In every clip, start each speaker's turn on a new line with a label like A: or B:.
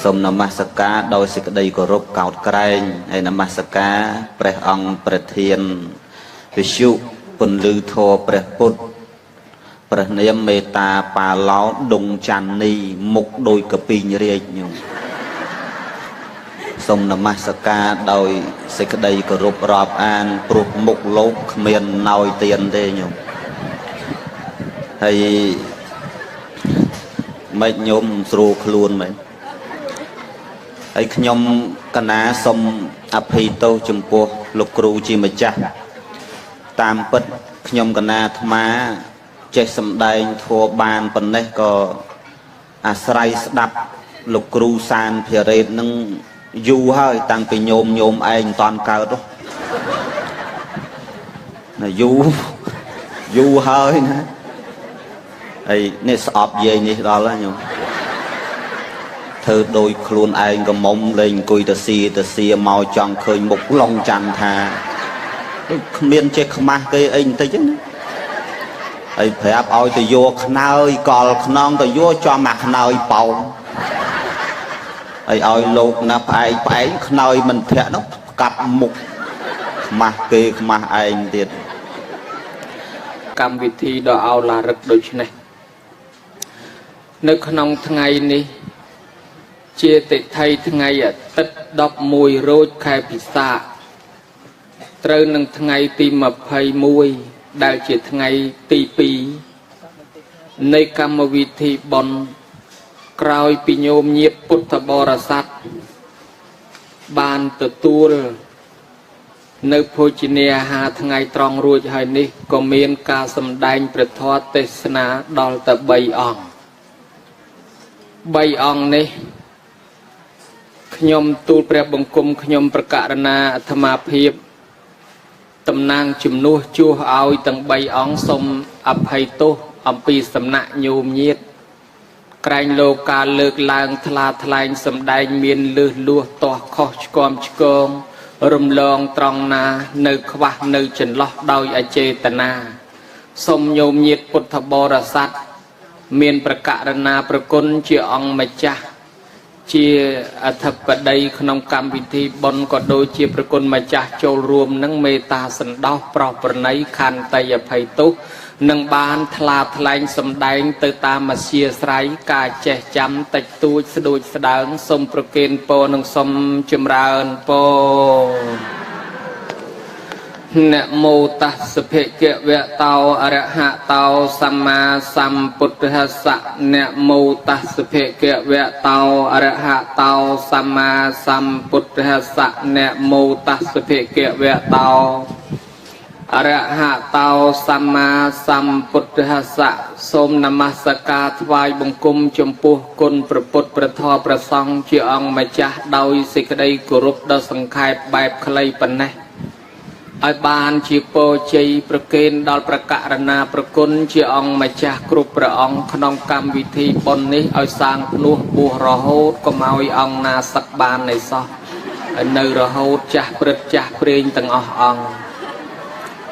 A: សូមនមស្ការដោយសេចក្តីគោរពកោតក្រែងហើយនមស្ការព្រះអង្គប្រធានវិសុពន្លឺធម៌ព្រះពុទ្ធព្រះនាមមេតាបាឡោដុងច័ន្ទនីមុខដោយកពីងរាជញោមសូមនមស្ការដោយសេចក្តីគោរពរាប់អានព្រោះមុខលោកគ្មានណយទៀនទេញោមហើយមិនញោមស្រួលខ្លួនមែនហើយខ្ញុំកណាសូមអភ័យទោសចំពោះលោកគ្រូជាម្ចាស់តាមពិតខ្ញុំកណាអាត្មាចេះសម្ដែងធម៌បានប៉ុណ្ណេះក៏អាស្រ័យស្ដាប់លោកគ្រូសានភិរេតនឹងយូរហើយតាំងពីញោមឯងមិនតាន់កើតណាយូរហើយណាហើយនេះស្អប់យាយនេះដល់ហើយញោមធ្វើដោយខ្លួនឯងកំមុំលេងអង្គុយទៅសៀមកចង់ឃើញមុខឡុងច័ន្ទថាគ្មានចេះខ្មាស់គេអីបន្តិចណាហើយប្រាប់ឲ្យទៅយកខ្នើយកលខ្នងទៅយកចំអាខ្នើយប៉ោងហើយឲ្យលោកណាផ្អែកខ្នើយមិនធាក់នោះកាប់មុខខ្មាស់គេខ្មាស់ឯងទៀត
B: កម្មវិធីដ៏អោឡារឹកដូចនេះនៅក្នុងថ្ងៃនេះជាតិថ័យថ្ងៃអាទិត្យ11រោចខែពិសាខត្រូវនឹងថ្ងៃទី21ដែលជាថ្ងៃទី2នៃកម្មវិធីបុណ្យក្រោយពីញោមញាតិពុទ្ធបរិស័ទបានទទួលនៅភោជនាអាហារថ្ងៃត្រង់រួចហើយនេះក៏មានការសម្ដែងព្រះធម៌ទេសនាដល់ទៅ3អង្គនេះខ្ញុំទូលព្រះបង្គំខ្ញុំប្រកាសណាអាត្មាភាពតំណាងជំនួសជួសឲ្យទាំង3អង្គសូមអភ័យទោសអំពីសំណាក់ញោមញាតិក្រែងលោកការលើកឡើងថ្លាថ្លែងសម្ដែងមានលឺលួសទាស់ខុសឆ្គំឆ្គងរំលងត្រង់ណានៅខ្វះនៅចន្លោះដោយអចេតនាសូមញោមញាតិពុទ្ធបរិស័ទមានប្រកាសណាប្រគុណជាអង្គម្ចាស់ជាអធិបតីក្នុងកម្មវិធីបុណ្យក៏ដូចជាប្រគុណម្ចាស់ចូលរួមនឹងមេត្តាសន្តោសប្រោសប្រណីខន្តីអភ័យទោសនឹងបានថ្លាថ្លែងសម្ដែងទៅតាមអធ្យាស្រ័យការចេះចាំតិចតួចស្ដួចស្ដើងសូមប្រគេនពរនិងសូមចម្រើនពរนะโมตัสสะภะคะวะโตอะระหะโตสัมมาสัมพุทธัสสะนะโมตัสสะภะคะวะโตอะระหะโตสัมมาสัมพุทธัสสะนะโมตัสสะภะคะวะโตอะระหะโตสัมมาสัมพุทธัสสะសូមនមស្ការថ្វាយបង្គំចំពោះគុណព្រះពុទ្ធព្រះធម៌ព្រះសង្ឃជាអង្គម្ចាស់ដោយសេចក្តីគោរពដ៏សង្ខេបបែបខ្លីប៉ុណ្ណេះឲ្យបានជាពរជ័យប្រគេនដល់ប្រកាសណាប្រគុណជាអង្គម្ចាស់គ្រប់ព្រះអង្គក្នុងកម្មវិធីបុណ្យនេះឲ្យសាងភ្នោះបួសរហូតកុំឲ្យអង្គណាសឹកបាននៃសោះឲ្យនៅរហូតចាស់ព្រឹទ្ធចាស់ព្រេងទាំងអស់អង្គ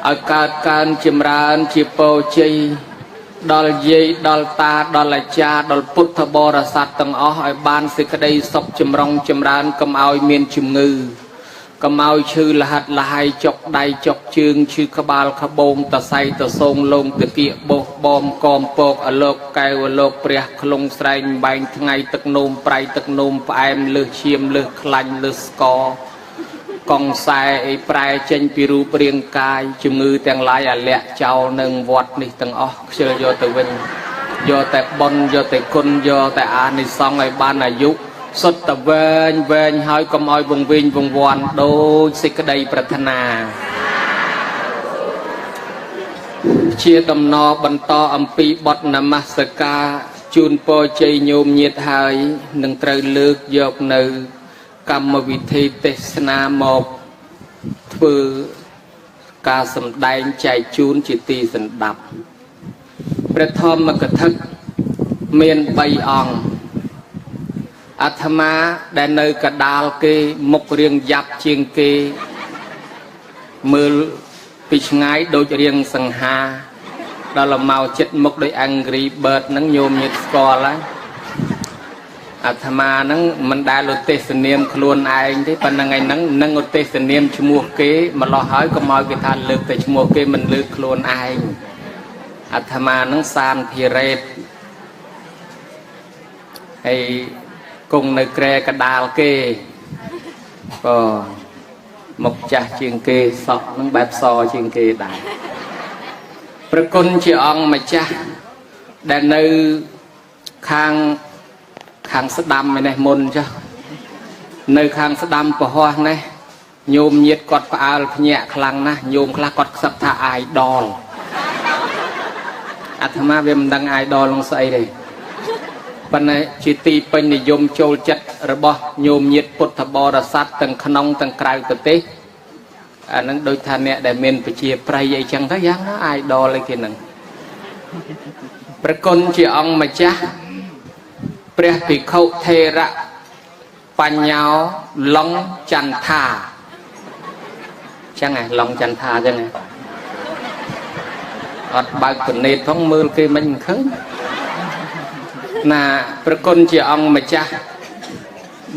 B: ឲ្យកើតកើនចម្រើនជាពរជ័យដល់យាយដល់តាដល់អាចារ្យដល់ពុទ្ធបរិស័ទទាំងអស់ឲ្យបានសេចក្តីសុខចម្រុងចម្រើនកុំឲ្យមានជំងឺកុំឲ្យឈឺលហិតលហើយចុកដៃចុកជើងឈឺក្បាលក្បូងតសៃតសូងលងតគៀកបោះបំកមពកអលោកកែវអលោកព្រះខ្លងស្រែងបែងថ្ងៃទឹកនោមប្រៃទឹកនោមផ្អែមលើសឈាមលើសខ្លាញ់លើសស្កកងខ្សែអីប្រែចេញពីរូបរាងកាយជំងឺទាំងឡាយអាលាក់ចោលនឹងវត្តនេះទាំងអស់ខ្ជិលយកទៅវិញយកតែបុណ្យយកតែគុណយកតែអានិសង្ឃឲ្យបានអាយុសុទ្ធតែវែងហើយកុំឲ្យវង្វេងវង្វាន់ដូចសេចក្តីប្រាថ្នាជាដំណរបន្តអំពីបទនមស្ការជូនពរជ័យញោមញាតិហើយនឹងត្រូវលើកយកនៅកម្មវិធីទេសនាមកធ្វើការសម្ដែងចែកជូនជាទីសន្តាប់ព្រះធម្មកថាមាន3អង្គអាត្មាដែលនៅកដាលគេមុខរៀងយ៉ាប់ជាងគេមើលពីឆ្ងាយដូចរៀងសង្ហាដល់មកចិត្តមុខដោយ Angry Bird ហ្នឹងញោមញាតិស្គាល់ហើយ អាត្មាហ្នឹងមិនដែលឧទ្ទេសនាមខ្លួនឯងទេប៉ុន្តែថ្ងៃហ្នឹងនឹងឧទ្ទេសនាមឈ្មោះគេម្លោះហើយកុំឲ្យគេថាលើកតែឈ្មោះគេមិនលើកខ្លួនឯងអាត្មាហ្នឹងសានភិរេតហើយគង់នៅក្រែកដាលគេក៏មកចាស់ជាងគេសក់ហ្នឹងបែបសជាងគេដែរប្រគុណជាអង្គម្ចាស់ដែលនៅខាងស្ដាំឯនេះមុនចុះនៅខាងស្ដាំពហោះនេះញោមញាតគាត់ផ្អើលភ្ញាក់ខ្លាំងណាស់ញោមខ្លះគាត់ខ្សឹបថាអាយដលអាត្មាវាមិនដឹងអាយដលនឹងស្អីទេប៉ុន្តែជាទីពេញនិយមចូលចិត្តរបស់ញោមញាតពុទ្ធបរិស័ទទាំងក្នុងទាំងក្រៅប្រទេសអានឹងដូចថាអ្នកដែលមានប្រជាប្រិយអីចឹងទៅយ៉ាងណាអាយដលអីគេហ្នឹងប្រគុណជាអង្គម្ចាស់ព្រះភិក្ខុថេរៈបញ្ញោឡុងចន្ទថាចឹងហ៎ឡុងចន្ទថាចឹងហ៎អត់បើកពនេតផងមើលគេមិនឃើញណាប្រគុណជាអង្គម្ចាស់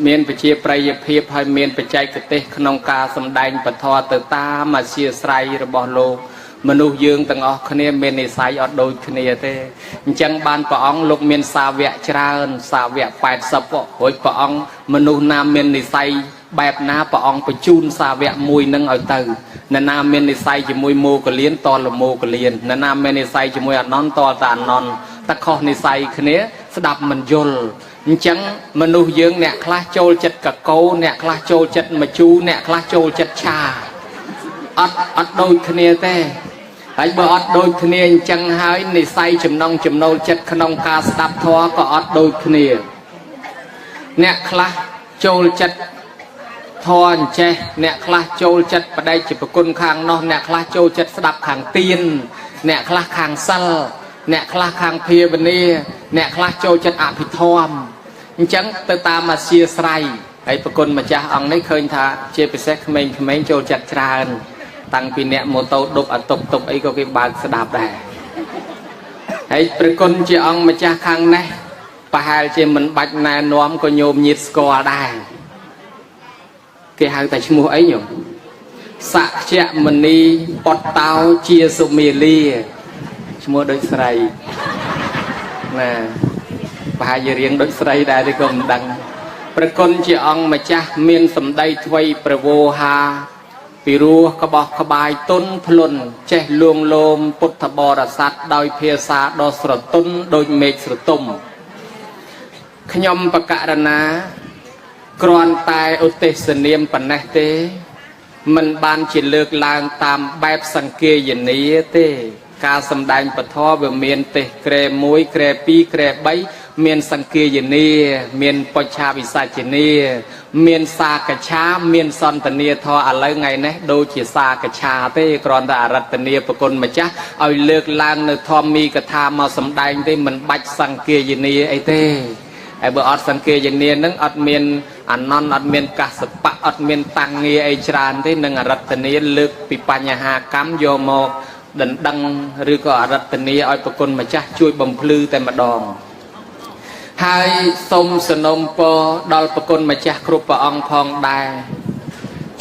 B: មានប្រជាប្រិយភាពហើយមានបច្ចេកទេសក្នុងការសម្ដែងពធទៅតាមអធ្យាស្រ័យរបស់លោកមនុស្សយើងទាំងអស់គ្នាមាននិស្ស័យអត់ដូចគ្នាទេអញ្ចឹងបានព្រះអង្គលោកមានសាវកច្រើនសាវក80រួចព្រះអង្គមនុស្សណាមាននិស្ស័យបែបណាព្រះអង្គបញ្ជូនសាវកមួយនឹងឲ្យទៅអ្នកណាមាននិស្ស័យជាមួយមោគលានតលមោគលានអ្នកណាមាននិស្ស័យជាមួយអនន្តតលតាអនន្តតែខុសនិស្ស័យគ្នាស្ដាប់មិនយល់អញ្ចឹងមនុស្សយើងអ្នកខ្លះចូលចិត្តកកោអ្នកខ្លះចូលចិត្តមជូរអ្នកខ្លះចូលចិត្តឆាអត់ដូចគ្នាទេហើយបើអត់ដូចគ្នាអញ្ចឹងហើយនិស្ស័យចំណងចំណូលចិត្តក្នុងការស្ដាប់ធម៌ក៏អត់ដូចគ្នាអ្នកខ្លះចូលចិត្តធម៌អញ្ចេះអ្នកខ្លះចូលចិត្តបដិជាប្រគុណខាងនោះអ្នកខ្លះចូលចិត្តស្ដាប់ខាងទៀនអ្នកខ្លះខាងសិលអ្នកខ្លះខាងភាវនាអ្នកខ្លះចូលចិត្តអភិធម្មអញ្ចឹងទៅតាមអាធ្យាស្រ័យហើយប្រគុណម្ចាស់អង្គនេះឃើញថាជាពិសេសក្មេងៗចូលចិត្តច្រើនតាំងពីអ្នកម៉ូតូដប់អាតុបអីក៏គេបើកស្ដាប់ដែរហើយព្រះគុណជាអង្គម្ចាស់ខាងនេះប្រហែលជាមិនបាច់ណែនាំក៏ញោមញាតស្គាល់ដែរគេហៅតែឈ្មោះអីញោមសក្យមនីពតតោជាសុមេលាឈ្មោះដូចស្រីណាប្រហែលជារៀងដូចស្រីដែរទេក៏មិនដឹងព្រះគុណជាអង្គម្ចាស់មានសម្ដីថ្វីប្រវោហាពីរោះក្បោះក្បាយទុនភ្លុនចេះលួងលោមពុទ្ធបរិស័ទដោយភាសាដ៏ស្រទន់ដូចមេឃស្រទុំខ្ញុំបករណាគ្រាន់តែឧទ្ទេសនាមប៉ុណ្ណេះទេមិនបានជាលើកឡើងតាមបែបសង្គាយនាទេការសម្ដែងពធវាមានទេសក្រែ1ក្រែ2ក្រែ3មានសង្គាយនាមានបច្ឆាវិសាចនាមានសាកឆាមានសន្តានាធរឥឡូវថ្ងៃនេះដូចជាសាកឆាទេគ្រាន់តែអរតនាប្រគុណម្ចាស់ឲ្យលើកឡើងនៅធម្មីកថាមកសម្ដែងទេមិនបាច់សង្គាយនាអីទេហើយបើអត់សង្គាយនានឹងអត់មានអនន្តអត់មានកសបៈអត់មានតាំងងារអីច្រើនទេនឹងអរតនាលើកពីបញ្ហាកម្មយកមកដណ្ដឹងឬក៏អរតនាឲ្យប្រគុណម្ចាស់ជួយបំភ្លឺតែម្ដងហើយសូមសនំពរដល់ប្រគុណម្ចាស់គ្រប់ព្រះអង្គផងដែរ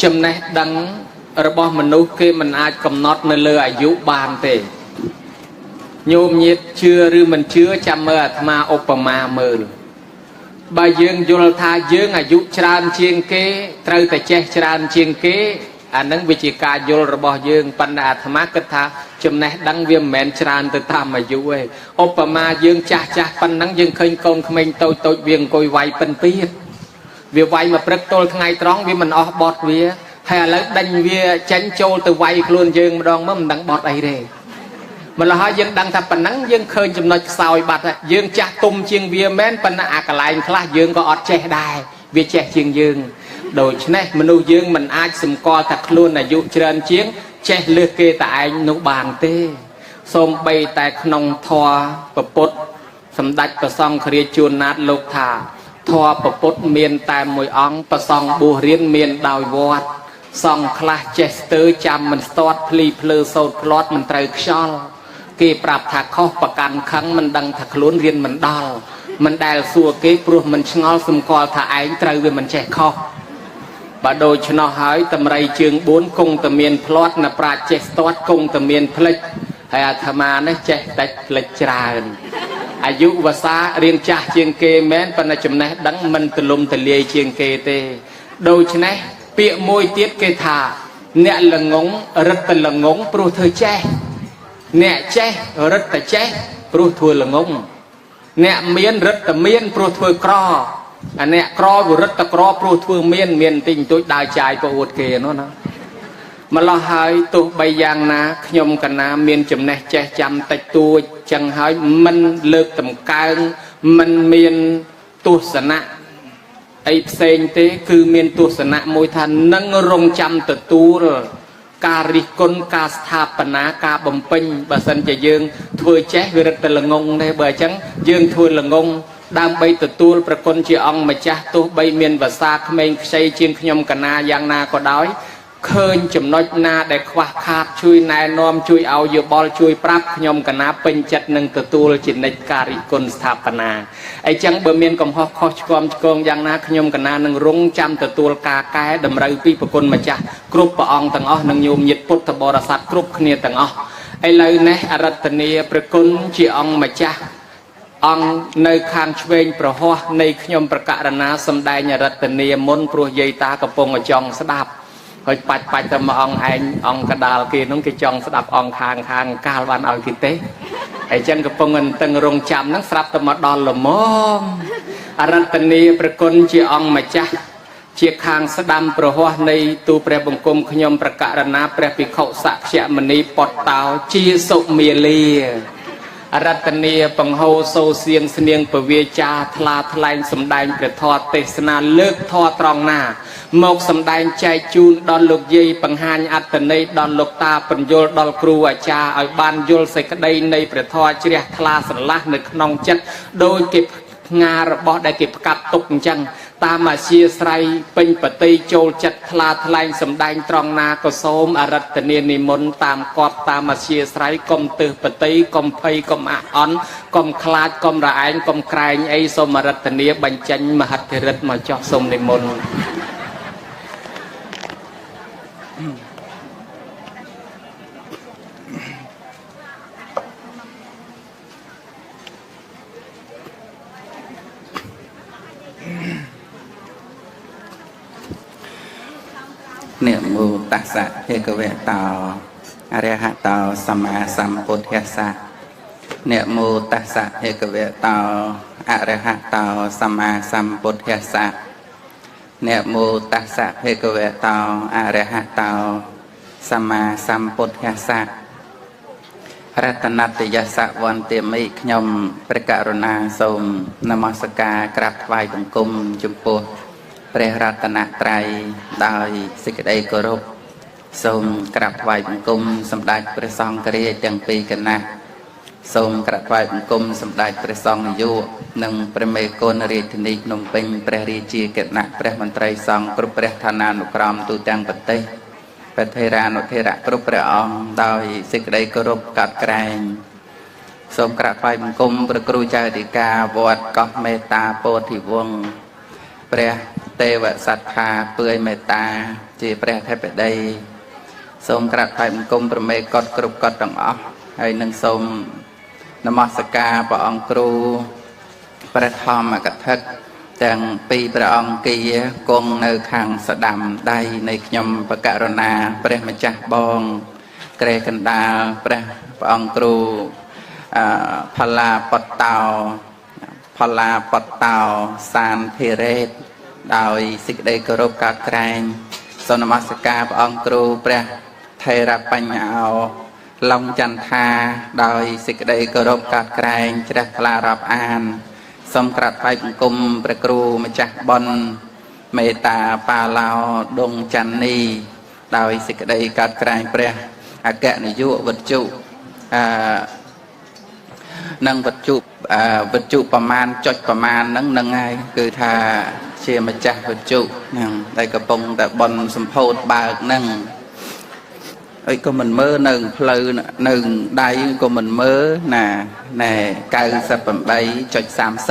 B: ចំណេះដឹងរបស់មនុស្សគេមិនអាចកំណត់នៅលើអាយុបានទេញោមញាតជឿឬមិនជឿចាំមើលអាត្មាឧបមាមើលបើយើងយល់ថាយើងអាយុច្រើនជាងគេត្រូវតែចេះច្រើនជាងគេអានឹងវាជាការយល់របស់យើងប៉ុន្តែអាត្មាគិតថាចំណេះដឹងវាមិនមែនច្រើនទៅតាមអាយុទេឧបមាយើងចាស់ប៉ុណ្ណឹងយើងឃើញកូនក្មេងតូចវាអង្គុយវាយពិនពីតវាវាយមកព្រឹកទល់ថ្ងៃត្រង់វាមិនអស់បត់វាហើយឥឡូវដេញវាចេញចូលទៅវាយខ្លួនយើងម្ដងមកមិនដឹងបត់អីទេម្ល៉េះហើយយើងដឹងថាប៉ុណ្ណឹងយើងឃើញចំណុចខ្សោយបាត់ហើយយើងចាស់ទុំជាងវាមែនប៉ុន្តែអាកន្លែងខ្លះយើងក៏អត់ចេះដែរវាចេះជាងយើងដូច្នេះមនុស្សយើងមិនអាចសម្គាល់ថាខ្លួនអាយុច្រើនជាងចេះលើសគេតែឯងនោះបានទេសូម្បីតែក្នុងធម៌ពពុទ្ធសម្ដេចព្រះសង្ឃរាជជួនណាតលោកថាធម៌ពពុទ្ធមានតែមួយអង្គព្រះសង្ឃបួសរៀនមានដោយវត្តសង្ឃខ្លះចេះស្ទើរចាំមិនស្ទាត់ភ្លីភ្លើសោតផ្្លាត់មិនត្រូវខ្យល់គេប្រាប់ថាខុសប្រកាន់ខឹងមិនដឹងថាខ្លួនរៀនមិនដល់ mình đài xua kế pro mình ngó xung co thả ánh trời về mình trẻ kho bà đôi cho nó hỏi tầm rây chương 4 cung tầm miền plot là pra chết tốt cung tầm miền plek hay tham mà nó chết tách plek trànอายุภาษาเรียนจ่าเชียงเกแม้นปนจำแนกดังมันตะลุมตะเลียเชียงเกเตโดยฉะนั้นเปียมวยเตียดเกถาเนี่ยละงงรัตละงงปลุกเธอแจ้เนี่ยแจ้รัตแจ้ปลุกทัวละงงเนี่ยเมียนรัตเมียนปลุกทัวกรออันเนี่ยกรอบุรัตกรอปลุกทัวเมียนเมียนติงตัวได้ใจประอวดเกโน่นนะมาลาหายตัวใบยางนะขยมกันนะเมียนจำแนกแจ้จำแต่ตัวจังหายมันเลิกตำการมันเมียนตัวสนะไอเซนเตคือเมียนตัวสนะมวยทันนั่งรงจำแต่ตัวการิกลการสถาปนากาบำเพ็ญบาสันจะยืงทัวแจ้วิรัตละงงได้เบอร์จังยืงทัวละงงดามใบตัวตัวประกลจีองมาจ้าตัวใบเมียนภาษาเขมรใช้เชียงขยมกันนาอย่างนาก็ได้เคยจำนวนนาได้คว้าขาดช่วยนายนอมช่วยเอาอยู่บอลช่วยปรับขยมกันนาเป็นจัดหนึ่งตัวจิตในการิกลสถาปนาไอจังเบอร์เมียนกำฮอกคอชกอมกองอย่างนาขยมกันนาหนึ่งรุ่งจำตัวกาแก่ดำไรปีประกลมาจากกรุบปะองต่างอ๋อหนึ่งโยมยิดพุทธบริษัทกรุบขเนียต่างอ๋อไอเลยเนี่ยอรัตเนียประกลจีองมาจากองในคางชเวงประหัวในขยมประกาศนาสมได้อรัตเนียมนปลุกเยตากระปงจองสดับคอยปัดปัดแต่มาองไอองกระดาลกีน้องกิจองสดับองคางกาลวันเอากิเตไอจังกระปงเงินตึงรงจำนั่งสลับแต่มาดอนละมองอรัตนีประกลจีองมาจ้าเชียคางสดัมประหัวในตูเปรบังกรมขยมประกาศนาเปรปิเขาสักเชมณีปอดเตาจีสุเมียลีอรัตนีปังโฮโซเซียงเสนียงปเวจาทลาทลายสมได้ประทอเตสนาเลิกทอตรองหน้าหมกสำได้ใจจูนดอนลูกยีปังหานอัตเนยดอนลูกตาปัญโยดอนครูอาจาเอาบานโยลใส่กระไดในประทอเชียทลาสันลักในขนองจัดโดยเก็บงาระบอได้เก็บกัดตกจังตามมาเชียไซเป็นปฏิโจลจัดทลาทลายสำได้ตรองนาก็โสมอรัตเนียนิมนตามกอบตามมาเชียไซกลมตือปฏิกลมไพกลมอ่อนกลมคลาดกลมระไอกลมไกรไอสมอรัตเนียบัญจันมหัตถฤทธิ์มาจอกสมนิมนเนี่ยมูตัสสะเพกเวตาอริหะตาสัมมาสัมพุทธัสสะเนี่ยมูตัสสะเพกเวตาอริหะตาสัมมาสัมพุทธัสสะเนี่ยมูตัสสะเพกเวตาอริหะตาสัมมาสัมพุทธัสสะรัตนัตยสะวันเตมิขยมประกาศนาสมนมัสการกราบไหว้บังคมจุมปูพระรัตนตรัยได้สิกได้กรบทรงกราบไหว้บังคมสมเด็จพระสังฆราชจังปีกันนะทรงกราบไหว้บังคมสมเด็จพระสังฆยุนังพระเมโกนเรธนินมเป็นพระราชีเกณะพระมนตรีสังพระประธานานุกรมตูจังปฏิพระเทรานุเทระพระพระองค์ได้สิกได้กรบกัดแกรงทรงกราบไหว้บังคมพระครูเจ้าธิกาวอดกอบเมตตาโพธิวงศ์พระเทวสัทธาเปื่อยเมตตาจีพระเทพได้ทรงกราบไหว้บังคมพระเมฆกดกรุบกดต่างออกให้นังทรงนมัสการพระองค์ครูประธรรมกทักจังปีพระองค์กีกงในทางสดำได้ในขยมประกาศนาพระมจักบองเกรกันดาพระองค์ครูพลาปตเตาสานเพเรศโดยสิกได้กรบกัดแกรงสนมัสการพระองค์ครูพระเทระปัญญาลงจันทาโดยสิกได้กรบกัดแกรงจะได้พลารับอ่านสมกรัดไปบังคมพระครูมาจากบอนเมตตาปาลาวดงจันนีโดยสิกได้กัดแกรงพระอากาศนิยุวัจจุนั่งวัจจุประมาณจดประมาณนั่งไงคือถ้าเชื่อมาจากวัจจุนั่งได้กระปงแต่บอลสมโพธบากนั่งไอ้ก็มันเมื่อหนึ่งเพลินหนึ่งได้ก็มันเมื่อน่ะแน่การสับใบจด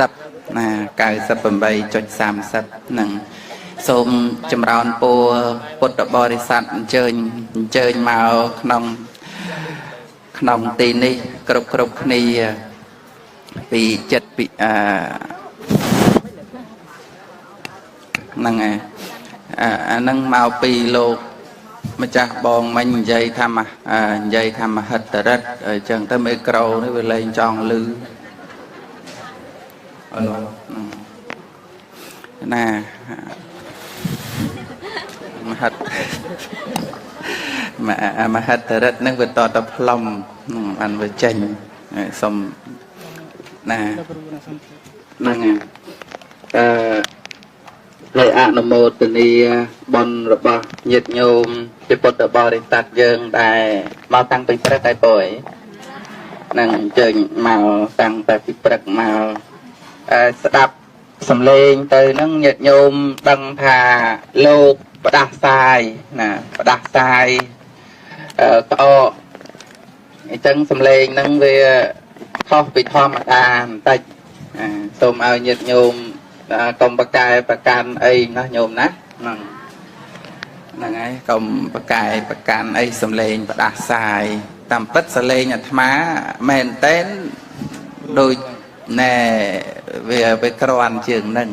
B: 30
C: 98.30 នឹងសូមចម្រើនពរពុទ្ធបរិស័ទអញ្ជើញមកក្នុងទីនេះគ្រប់គ្នាពីចិត្តពីហ្នឹងអានឹងមកពីលោកម្ចាស់បងមិញនិយាយថាមហិទ្ធរិទ្ធអញ្ចឹងទៅមេក្រូនេះវាលែងចង់លឺណាមហិទ្ធរិទ្ធនឹងវាតតផ្លុំបានវាចេញសុំណាហ្នឹងហើយអនុមោទនាបុណ្យរបស់ញាតិញោមជាពុទ្ធបរិស័ទយើងដែលមកតាំងពីព្រឹកហើយបងនឹងអញ្ជើញមកតាំងតែពីព្រឹកមកស្ដាប់សំឡេងទៅនឹងញាតិញោមដឹងថាលោកផ្ដាសាយណាផ្ដាសាយក្អកអញ្ចឹងសំឡេងហ្នឹងវាខុសពីធម្មតាបន្តិចសូមឲ្យញាតិញោមកុំប្រកែប្រកាន់អីណាញោមណាហ្នឹងហើយកុំប្រកែប្រកាន់អីសំឡេងផ្ដាសាយតាមពិតសំឡេងអាត្មាមែនតែនដូចណែវាក្រាន់ជាងហ្នឹង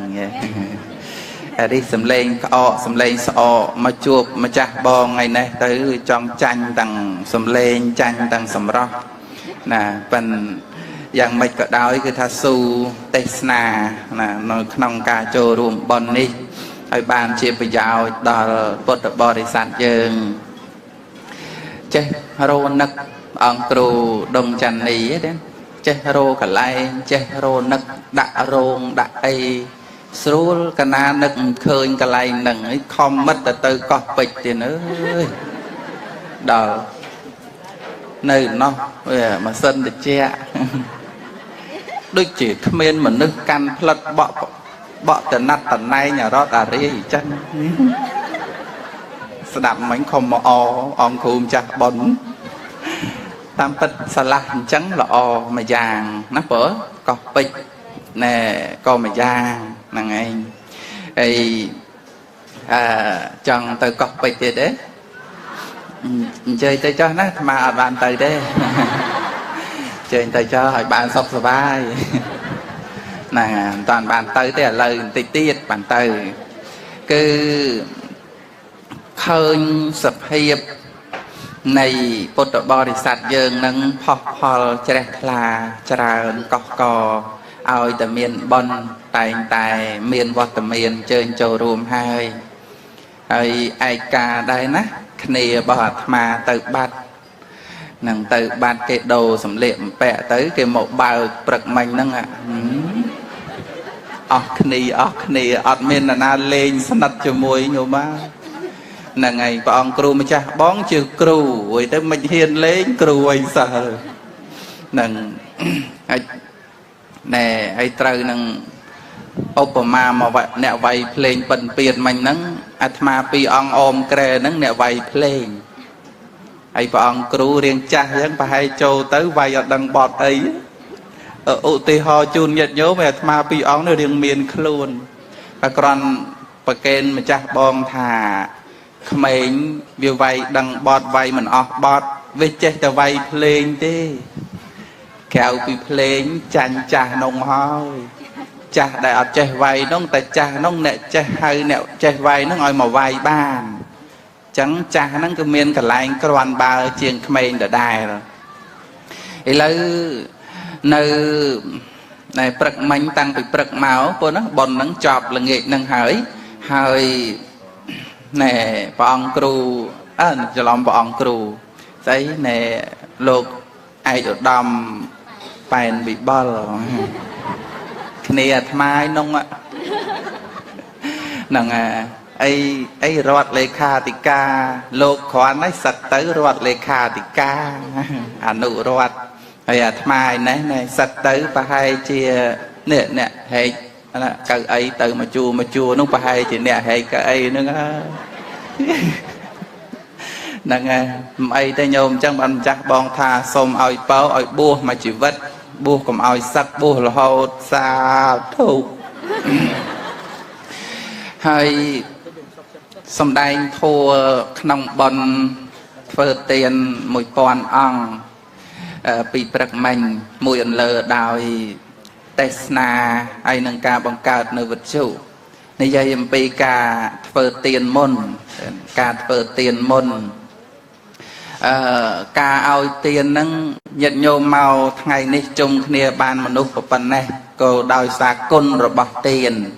C: អានេះសំឡេងក្អកសំឡេងស្អកមកជួបម្ចាស់បងថ្ងៃនេះទៅចង់ចាញ់ទាំងសំឡេងចាញ់ទាំងសម្រស់ណាប៉ិនយ៉ាងម៉េចក៏ដោយគឺថាស៊ូទេសនាណានៅក្នុងការចូលរួមបុណ្យនេះឲ្យបានជាប្រយោជន៍ដល់ពុទ្ធបរិស័ទយើងចេះរនឹកអង្គគ្រូដុងច័ន្ទនីទេចេះរកន្លែងចេះរនឹកដាក់រោងដាក់អីស្រួលកណានឹកឃើញកន្លែងហ្នឹងឯងខំមិត្តទៅកោះពេជ្រទៀតអើយដល់នៅណោះវាម៉ាស៊ីនត្រជាក់ដូចជាគ្មានមនុស្សកាន់ផ្លិតបក់តណាត់តណែងរត់អារាយអញ្ចឹងស្ដាប់មិញខំមកអង្គគ្រូម្ចាស់បុណ្យតាមពិតឆ្លាស់អញ្ចឹងល្អមួយយ៉ាងណាបើកោះពេជ្រណែក៏មួយយ៉ាងហ្នឹងឯងហើយចង់ទៅកោះពេជ្រទៀតទេអញ្ជើញទៅចុះណាអាត្មាអត់បានទៅទេអញ្ជើញទៅចុះឲ្យបានសុខសប្បាយហ្នឹងមិនតាន់បានទៅទេឥឡូវបន្តិចទៀតបានទៅគឺឃើញសភាពនៃពុទ្ធបរិស័ទយើងនឹងផុសផលជ្រះថ្លាច្រើនកកកឲ្យតែមានបុណ្យតែងតែមានវត្តមានអញ្ជើញចូលរួមហើយឯកាដែរណាគ្នារបស់អាត្មាទៅបាត់នឹងទៅបាត់គេដូរសម្លៀកបំពាក់ទៅគេមកបើកព្រឹកមិញហ្នឹងអស់គ្នាអត់មាននរណាលេងស្និទ្ធជាមួយញោមហ្នឹងហើយព្រះអង្គគ្រូម្ចាស់បងជាគ្រូហើយទៅមិនហ៊ានលេងគ្រូអីសិលហ្នឹងហើយណែហើយត្រូវនឹងឧបមាមកអ្នកវាយភ្លេងបិណ្ឌពៀនមិញហ្នឹងអាត្មាពីរអង្គអមក្រែហ្នឹងអ្នកវាយភ្លេងហើយព្រះអង្គគ្រូរៀងចាស់អញ្ចឹងប្រហែលចូលទៅវាយអត់ដឹងបត់អីឧទាហរណ៍ជូនញាតិញោមអាត្មាពីរអង្គនេះរៀងមានខ្លួនតែគ្រាន់ប្រកេនម្ចាស់បងថាក្មេងវាវាយដឹងបត់វាយមិនអស់បត់វាចេះតែវាយភ្លេងទេក្រៅពីភ្លេងចាញ់ចាស់នងហើយចាស់ដែលអត់ចេះវាយនោះតែចាស់នោះអ្នកចេះហៅអ្នកចេះវាយនោះឲ្យមកវាយបានអញ្ចឹងចាស់ហ្នឹងគឺមានកន្លែងក្រាន់បើជាងក្មេងដដែលឥឡូវនៅព្រឹកមិញតាំងពីព្រឹកមកប៉ុណ្ណាប៉ុនហ្នឹងចប់ល្ងាចហ្នឹងហើយណែព្រះអង្គគ្រូច្រឡំព្រះអង្គគ្រូស្អីណែលោកឯកឧត្តមប៉ែនវិបុលគ្នាអាត្មាហ្នឹងហ្នឹងអីរដ្ឋលេខាធិការលោកគ្រាន់ហើយសឹកទៅរដ្ឋលេខាធិការអនុរដ្ឋហើយអាត្មាឯនេះសឹកទៅប្រហែលជាអ្នកហែកកៅអីទៅមកជួនោះប្រហែលជាអ្នកហែកកៅអីហ្នឹងហ្នឹងហើយមិនអីទេញោមអញ្ចឹងបានម្ចាស់បងថាសូមឲ្យបោឲ្យបួសមួយជីវិតប buộc cầm oi sắc buộc là hậu sao thục hay xâm đanh thua nông bần phơ tiền mùi con ong bị bật mình mùi ẩn lờ đòi Tesla hay nâng ca bằng cao nơi vật chủ này dây em bị cả phơ tiền môn cả phơ tiền môn ca ao tiền nâng nhận nhô màu ngày này chung kia ban mà nụ của phần này cô đòi xa côn rồi bọc tiền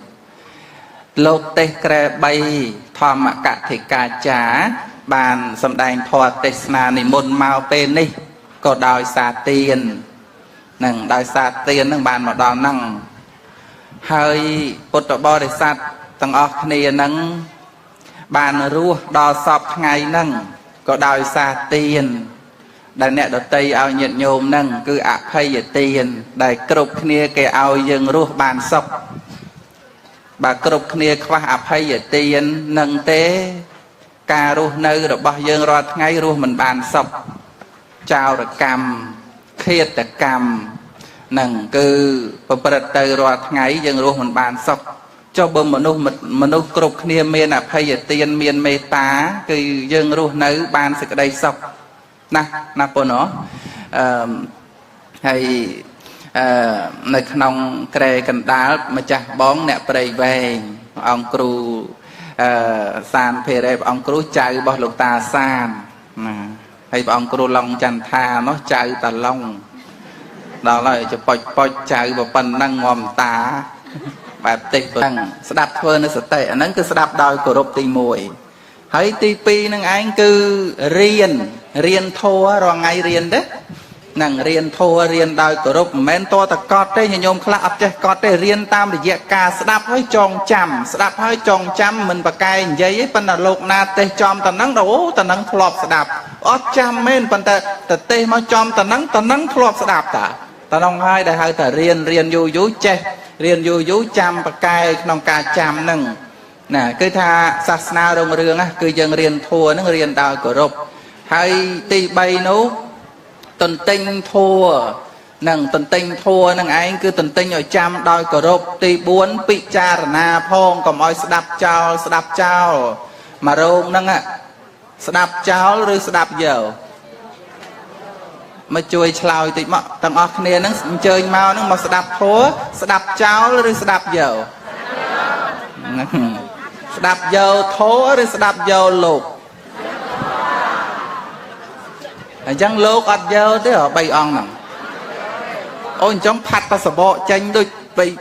C: lột tê kre bay thò mà cả thì cả trả bàn xâm đành thọ Tesla này môn màu tên đi cô đòi xa tiền nâng đòi xa tiền nâng bàn mà đòi nâng hơi bột bò để sát tầng ọc này nâng bàn rùa đò sọp ngày nâng có đòi xa tiền đại nẹ đợt tây ao nhận nhôm nâng cứ ạ hay về tiền đại cục kia cái ao dừng rùa bàn sọc bà cục kia khoa ạ hay về tiền nâng tế ca rùa nơi rồi bao dừng rồi ngay rùa mình bàn sọc chào rồi cầm khiết rồi cầm nâng cứ bật tây rồi ngay dừng rùa mình bàn sọc cho bơm mà nô cục kia miền à hay về tiền miền mê tá cứ dừng rùa nơi bàn sự đây sọc nè bố nó hay nơi nông kề cần đá mà chặt bón nè bầy về ông cru sàn phê đây ông cru chạy bỏ lục ta sàn hay ông cru long chăn tha nó chạy tà long đó là cho boj chạy vào phần năng ngòm tá bài tịch năng đạp thơ nó sẽ tệ nó cứ đạp đòi của rộp tì mùi hãy tí pi nâng anh cứ riêng thua rồi ngay riêng đấy nâng riêng thua riêng đòi của rộp men to ta cọt đấy như nhôm khá ập chứ cọt đấy riêng tam để dạy ca đạp hơi tròn chăm mình bà cài giấy ấy phần là lột nà tê chom ta nắng đổ ta nắng flop đạp ót chăm men phần ta tê mà chom ta nắng flop đạp ta nông hai đại hơi ta riêng du chê riêng du chăm bà cài nông ca chăm nâng nè cứ tha sát na đông rương á cứ dân riêng thua nó riêng đào của rộp hay ti bay nấu tuần tinh thua nâng tuần tinh thua nâng anh cứ tuần tinh ở trăm đòi của rộp ti bốn bị cha na phong còn mọi đạp chao mà rôm nâng á đạp cháo rồi đạp dầu mà chui chlau thì mà tầng óc này nó chơi mau nó mà đạp thua đạp cháo rồi đạp dầu đạp dầu thố rồi đạp dầu lục chẳng lục ọt dầu thế ở bay ong nè ôi trong phạt ta sợ bộ chanh đôi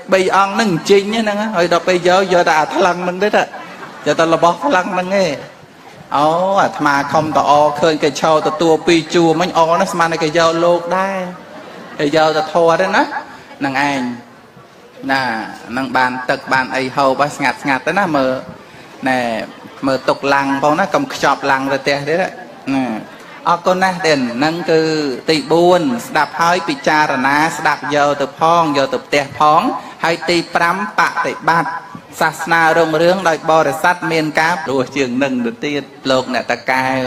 C: bay ong nâng chinh nhé nè hồi đó bây giờ đã thằng nâng đấy đó giờ ta là bỏ thằng nâng nghe mà không ta o khơi cái trâu ta tua pi chua mấy o nó mà cái dầu lục đây cái dầu ta thua đấy nó nâng anh nè nâng bàn tật bàn ấy hầu ba ngạt tới nó mờ nè mờ tục lăng phong nó cầm chọp lăng rồi tè đấy nè con nè đền nâng cứ tị buồn đạp hơi bị cha rồi ná đạp giờ từ phong giờ từ tè phong hay tị pram bạ tị bát sát na rong rương đòi bò để sát miên cáp đùa trường nâng được tiết lột nè ta cao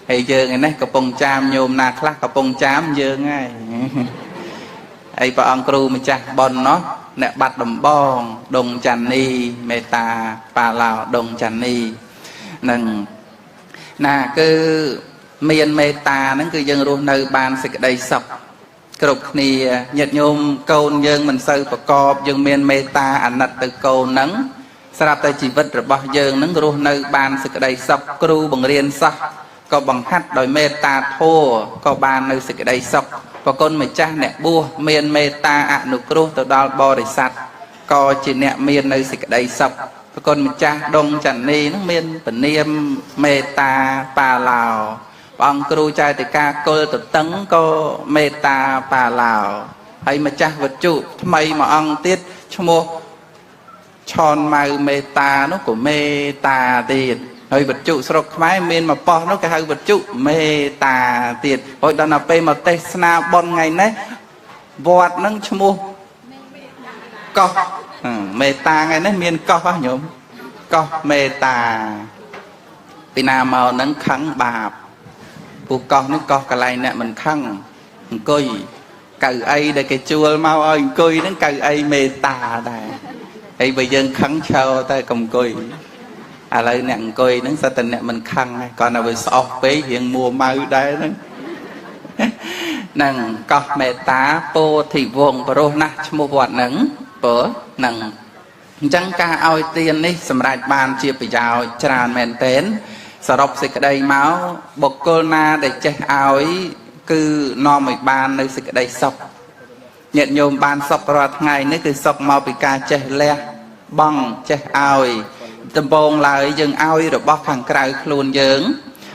C: hay giờ ngày nay cặp bông cham nhôm na khắc cặp bông chám giờ ngay ấy bà ông cừu mình chặt bòn nó nè bát đầm bong đồng chăn ni mê ta pa lào đồng chăn ni nâng nà cứ miền mê ta nó cứ dân luôn nơi ban sẽ đây sọc cục ni nhật nhôm câu dân mình sâu và cọp dân miền mê ta ảnh nặt từ câu nắng sạp tay chỉ vật rồi bao giờ nó luôn nơi ban sẽ đây sọc cừu bằng riêng sọc có bằng hát đòi mê ta thô có ban nơi sẽ đây sọc và con mày cha nè bua miền mê ta ạ nụ cừu từ đó bò để sạch có chỉ nè miền nơi sẽ đây sọc và con mày cha đông chẳng ni nó miền bản niêm mê ta pa lào ông cừu trai từ ca cô từ tấn có mê ta pa lào hay mà cha vật chủ mày mà ông tiết cho mua tròn màu mê ta nó của mê ta tiền hơi vật chủ sọc máy miền mà po nó cái hơi vật chủ mê ta tiền hồi đó là pe mà Tesla bon ngày nấy vọt nâng cho mua co mê ta ngày nấy miền co bao nhiêu co mê ta vì nào màu nâng khăn bạp phụ con nó co cái này nè mình khăn cười
D: cៅấy để cái chua mau ơi cùi nó cៅấy mê tà đây ấy bây giờ khăn trâu tay cầm cùi à lại nặng cùi nó sao tình mình khăn còn là về sọt bế hiện mùa mau đây nó nằng có mẹ tá po thì vuông pro na mua vọt nắng bữa nằng chẳng ca ao tiền đi sầm rải bàn chia bị giàu tràn mền tén sờ đọc xịt đây máu bọc cô na để che ao ấy cứ no mày bàn nơi xịt đây sọc nhận nhôm bàn sọc ra ngày nữa cứ sọc mau bị ca che le băng che ao ấy tầm bông lại dừng ao ấy rồi bóc hàng cày luôn dướng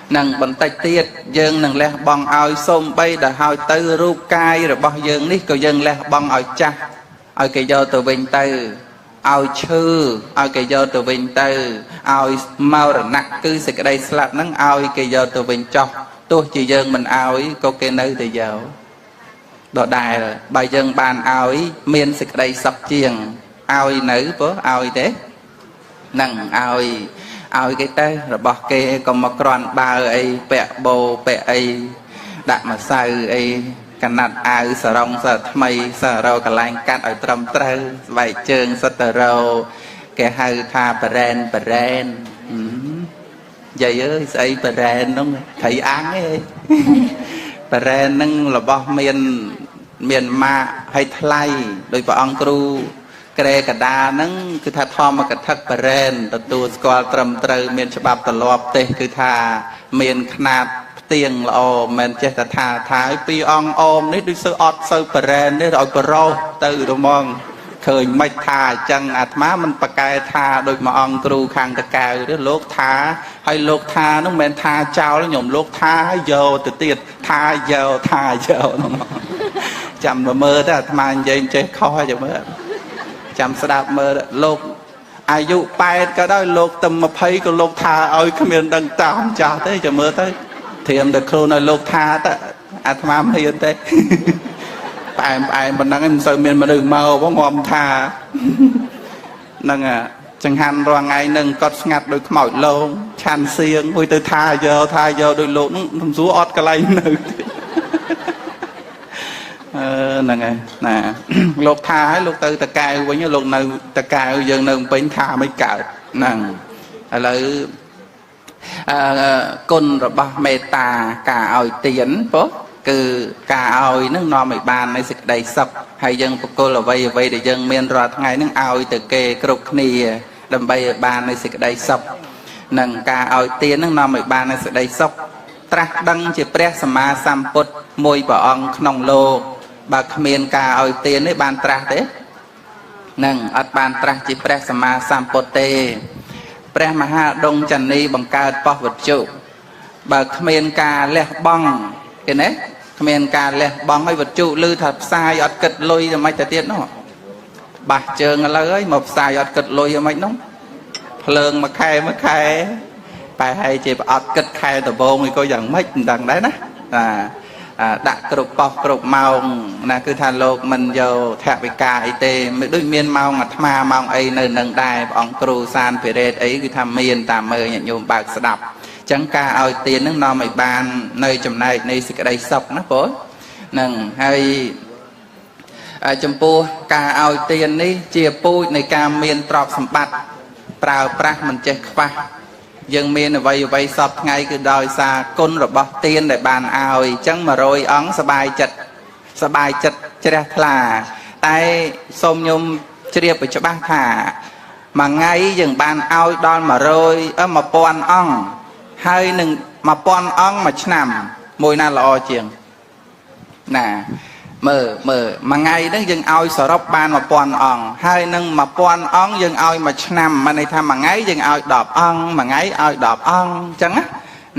D: nằng bận tay tiệt dừng nằng le băng ao xôm bay đã hao tư ru cay rồi bóc dừng ní cầu dừng le băng ao cha ao cái giờ từ bên tây ao chư ao cái giờ từ bên tây ao mau rồi nặng cứ xịt đây slap nắng ao cái giờ từ bên trong tôi chỉ dừng mình ao ấy có cái nơi từ giờ đỏ đài rồi bài dân bàn ao ấy miên xịt đây sập chiềng ao ấy nữ bố ao ấy thế nằng ao ấy cái tay rồi bỏ cái còn một con ba ấy bẹ bồ bẹ ấy đạn mà sai ấy cái nát ao sờ rong sờ mây sờ rau cả lanh cắt ở trong trâu vài trường sờ tờ rau cái hai tha beren vậy ơi say beren đúng thấy án ấy beren nâng là bỏ miền ma hay thay đôi vợ ông cru cái cả đa nâng cứ tha thom mà cả thắc berenตัวสกอลตรมตรmiềnฉบับตลอดเตะคือทาmiềnขนาดเตียงละอมันจะทาทายปีองอมนี่ดูซื้ออดซื้อปแรนนี่เราปรอตื่นมองเคยไม่ทาจังอาตมามันปะกายทาโดยมาองครูขังตะกายหรือโลกทาให้โลกทาน้องแมนทาเจ้าแล้วหย่อมโลกทาให้โยติดติดทาโยน้องจำมาเมื่อแต่อาตมายังเจ๊คอจะเมื่อจำสดับเมื่อโลกอายุไปก็ได้โลกตมมาเพยก็โลกทาเอาขมิ้นดังตามจ่าได้จะเมื่อได้เทียมเด็กครูในโลกทาแต่อาตมาไม่เห็นได้ไปมันนั่งมันเสมียนมาดึงเมาเพราะงอมทานั่งอ่ะจังหันรองไงหนึ่งก็งัดโดยขมอยลงชันเสียงคุยตัวทาเยอะโดยโลกทำซูออดกระไรหนึ่งนั่งไงน่ะโลกทาให้โลกตือตะกายไว้เนี่ยโลกในตะกายยังหนึ่งเป็นทาไม่เกิดนั่งอะไรคนระบาเมตตากาเอาเตียนปุ๊บคือกาเอานึ่งนอนไม่บานในสิกใดสับให้ยังปกติไว้เดี๋ยวยังเมียนรอทั้งไงนึ่งเอาแต่เกะกรุกนี่ดำใบบานในสิกใดสับนั่งกาเอาเตียนนึ่งนอนไม่บานในสิกใดสับตรัสดังจะเปรียสมาสัมปุตมวยบ่องขนมโลบากเมียนกาเอาเตียนในบานตรัสเด้นั่งอัดบานตรัสจะเปรียสมาสัมปุตเตแปรมหาดงจันนีบังการปอวัจจุบากเมียนกาเละบ้องเห็นไหมเมียนกาเละบ้องให้วัจจุลือถัดทรายอดกึดลอยทำไมจะเตี้ยน้องบาดเจอกันเลยหมอบทรายอดกึดลอยทำไมน้องเพลิงมาแค่ไปให้เจ็บอดกึดแค่แต่โบมีก็อย่างไม่ดังได้นะดักกรุบปอกกรุบเมานะคือทานโลกมันโยแทบไปกาไอเตไม่ด้วยเมียนเมางัดมาเมาไอเนินนังได้องครูซานเปรตไอคือทำเมียนตามเมย์โยมบากสดับจังกาเอาเตียนนั่งนอนไม่บานในจำนายในสิกได้ศพนะโป๊ะนั่งให้จมปูกาเอาเตียนนี้เจียปูในการเมียนตรอบสมบัติเปล่าปรักมันเจ็บฟ้ายังเมียนไว้สอบไงคือดอยซาก้นระบบเตียนในบานเอาจังมาโรยอ้องสบายจัดเจริญทลาแต่สมยมเฉียบไปจะบ้าถ่ามาไงยังบานเอาดอนมาโรยมาปอนอ้องให้หนึ่งมาปอนอ้องมาชนำมวยน่าละอเจียงน่ะเมื่อมาไงนั่งยังเอาสรบบานมาปอนอ่องให้นั่งมาปอนอ่องยังเอามาชนำมาในทำมาไงยังเอาดอกอ่องมาไงเอาดอกอ่องจังนะ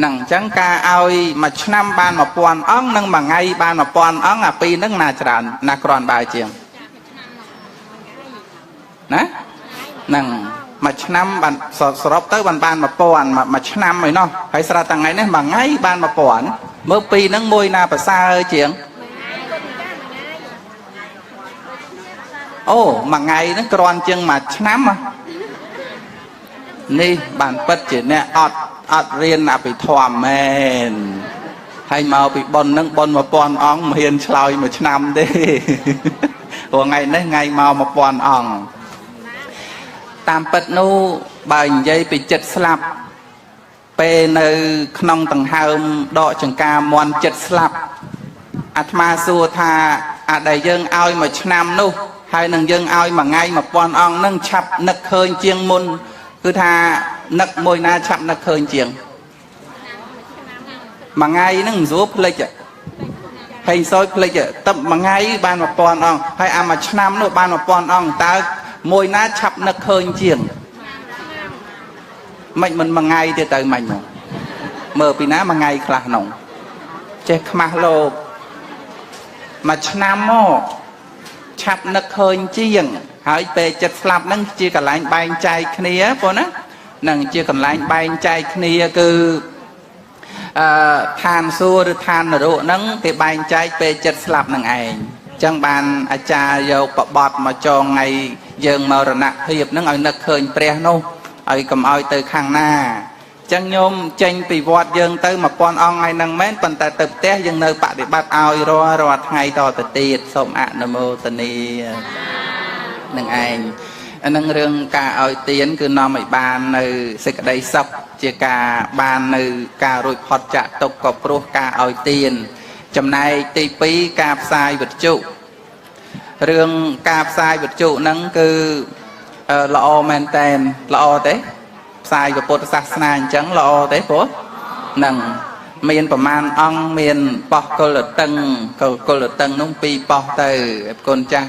D: นั่งจังกาเอามาชนำบานมาปอนอ่องนั่งมาไงบานมาปอนอ่องปีนั่งนาจานนากรอนบายเจียงนะนั่งมาชนำบานสรบเตอร์บานมาปอนมาชนำเลยเนาะให้สระตังไงเนี่ยมาไงบานมาปอนเมื่อปีนั่งมวยนาภาษาเจียงโอ้มาไงนั่นกรอนจึงมาชนะมานี่บานปัจจุบันเนี่ยอดเรียนอภิธรรมแมน hay mau bị bon mà pon ong mà hiền chloi mà năm đi của ngày đấy ngày mau mà pon ong tam bật nu bài dây bị chật slap pe nơi khong tầng hầm đọ chừng ca mòn chật slap atma xua tha đại dương ao mà năm nu hai nâng dương ao mà ngay mà pon ong nâng chập nực hơi chiêng môn cứ tha nực môi na chập nực hơi chiêng mà ngay nâng giúp lấy chợ hay soi lấy chợ tập mà ngay ban mà pon ong hay mà năm nu ban mà pon ong ta môi na chập nực hơi chiêng mình mà ngay thì tới mình mờ vì ná mà ngay khá nồng chết mà lô mà năm mô chạp nực hơi chiêng hỏi về chất slap nâng chia cả lại bàn chai khnia bố ná nâng chia cả lại bàn chai khnia cứ than xua rồi than rồi nâng thì bàn chai về chất slap nâng ảnh chẳng bàn cha dâu bọt mà cho ngày dường màu rồi nặng hiệp nâng ở nực hơi pre nô ai cầm ai từ khang na chẳng nhôm tranh bị vọt dương tới mà con ong ngày năng mến phần tại tập té dương nơi bạn để bắt ai ro ngày to từ tiệt xong ạ nam mô tần ni nâng anh nâng rương ca ai tiến cứ nó mày bàn nơi sẽ đây sập chia ca bàn nơi ca rồi phật trả tục có pro ca ai tiền chấm này tì pí ca sai vật trụ rương ca sai vật trụ nâng cứ lọ men tên lọ thế sai của Phật sát na chẳng lọ thế phố nằng miềnประมาณ ong miền bọc cô lợt tân nung pi bọc từ con cha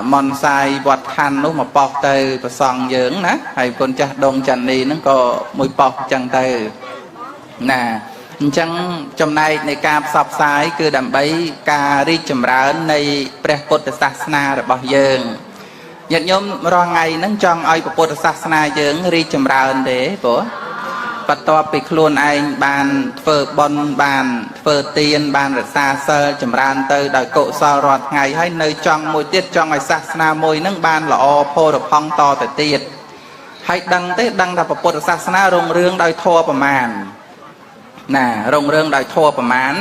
D: mòn sai vọt than nung mà bọc từ và sòng dưỡng ná hay con cha đông chăn đi nó có mùi bọc chẳng từ nè chẳng trong nàyในการផ្សព្វផ្សាយគឺដើម្បីការរីកចម្រើននៃព្រះពុទ្ធសាសនារបស់យើងញាតិញោមរាល់ថ្ងៃហ្នឹងចង់ឲ្យពុទ្ធសាសនាយើងរីកចម្រើនទេព្រោះបន្ទាប់ពីខ្លួនឯងបានធ្វើបុណ្យបានធ្វើទានបានរក្សាសិលចម្រើនទៅដោយកុសលរាល់ថ្ងៃហើយនៅចង់មួយទៀតចង់ឲ្យសាសនាមួយហ្នឹងបានល្អផូរផង់តទៅទៀតហើយដឹងទេដឹងថាពុទ្ធសាសនារុងរឿងដោយធម៌ប្រមាណណារុងរឿងដោយធម៌ប្រមាណ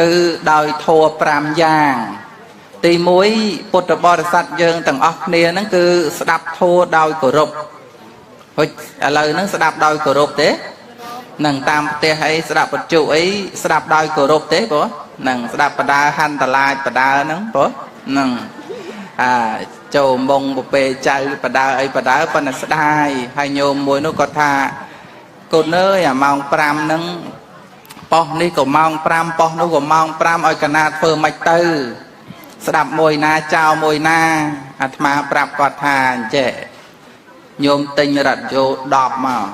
D: គឺដោយធម៌5យ៉ាងទី1ពុទ្ធបរិស័ទយើងទាំងអស់គ្នាហ្នឹងគឺស្ដាប់ធម៌ដោយគោរពហុចឥឡូវហ្នឹងស្ដាប់ដោយគោរពទេនឹងតាមផ្ទះអីស្ដាប់បច្ចុអីស្ដាប់ដោយគោរពទេព្រោះនឹងស្ដាប់បដាហន្តឡាចបដាហ្នឹងព្រោះនឹងចូលមុងពពេចៅបដាអីបដាប៉ុន្តែស្ដាយហើយញោមមួយនោះគាត់ថាកូនអើយអាម៉ោង5ហ្នឹងប៉ោះនេះក៏ម៉ោង5ប៉ោះនោះក៏ម៉ោង5ឲ្យកណាតធ្វើមិនទៅស្ដាប់មួយណាចោលមួយណាអាត្មាប្រាប់គាត់ថាអញ្ចេះញោមទិញរថយន្ត10មក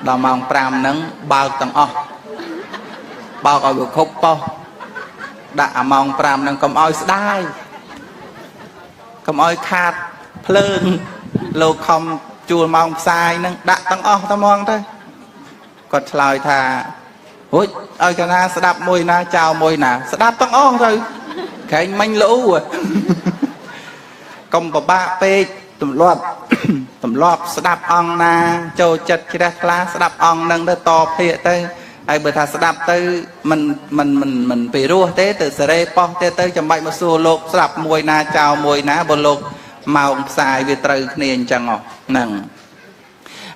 D: ដល់ម៉ោង5ហ្នឹងបើកទាំងអស់បើកឲ្យវាគ្រប់ប៉ោះដាក់អាម៉ោង5ហ្នឹងកុំឲ្យស្ដាយកុំឲ្យខាតភ្លើងលោកខំជួលម៉ោងផ្សាយហ្នឹងដាក់ទាំងអស់តែហ្មងទៅគាត់ឆ្លើយថាហួចឲ្យកណាស្ដាប់មួយណាចោលមួយណាស្ដាប់ទាំងអស់ទៅក្រែងមិញលូកុំប្របាក់ពេកទម្លាប់ស្ដាប់អង្គណាចូលចិត្តជ្រះថ្លាស្ដាប់អង្គនឹងទៅតភាកទៅហើយបើថាស្ដាប់ទៅមិនពីរោះទេទៅសេរីប៉ោះទេទៅចាំបាច់មកសួរលោកស្ដាប់មួយណាចោលមួយណាបើលោកម៉ោងផ្សាយវាត្រូវគ្នាអញ្ចឹងហ្នឹង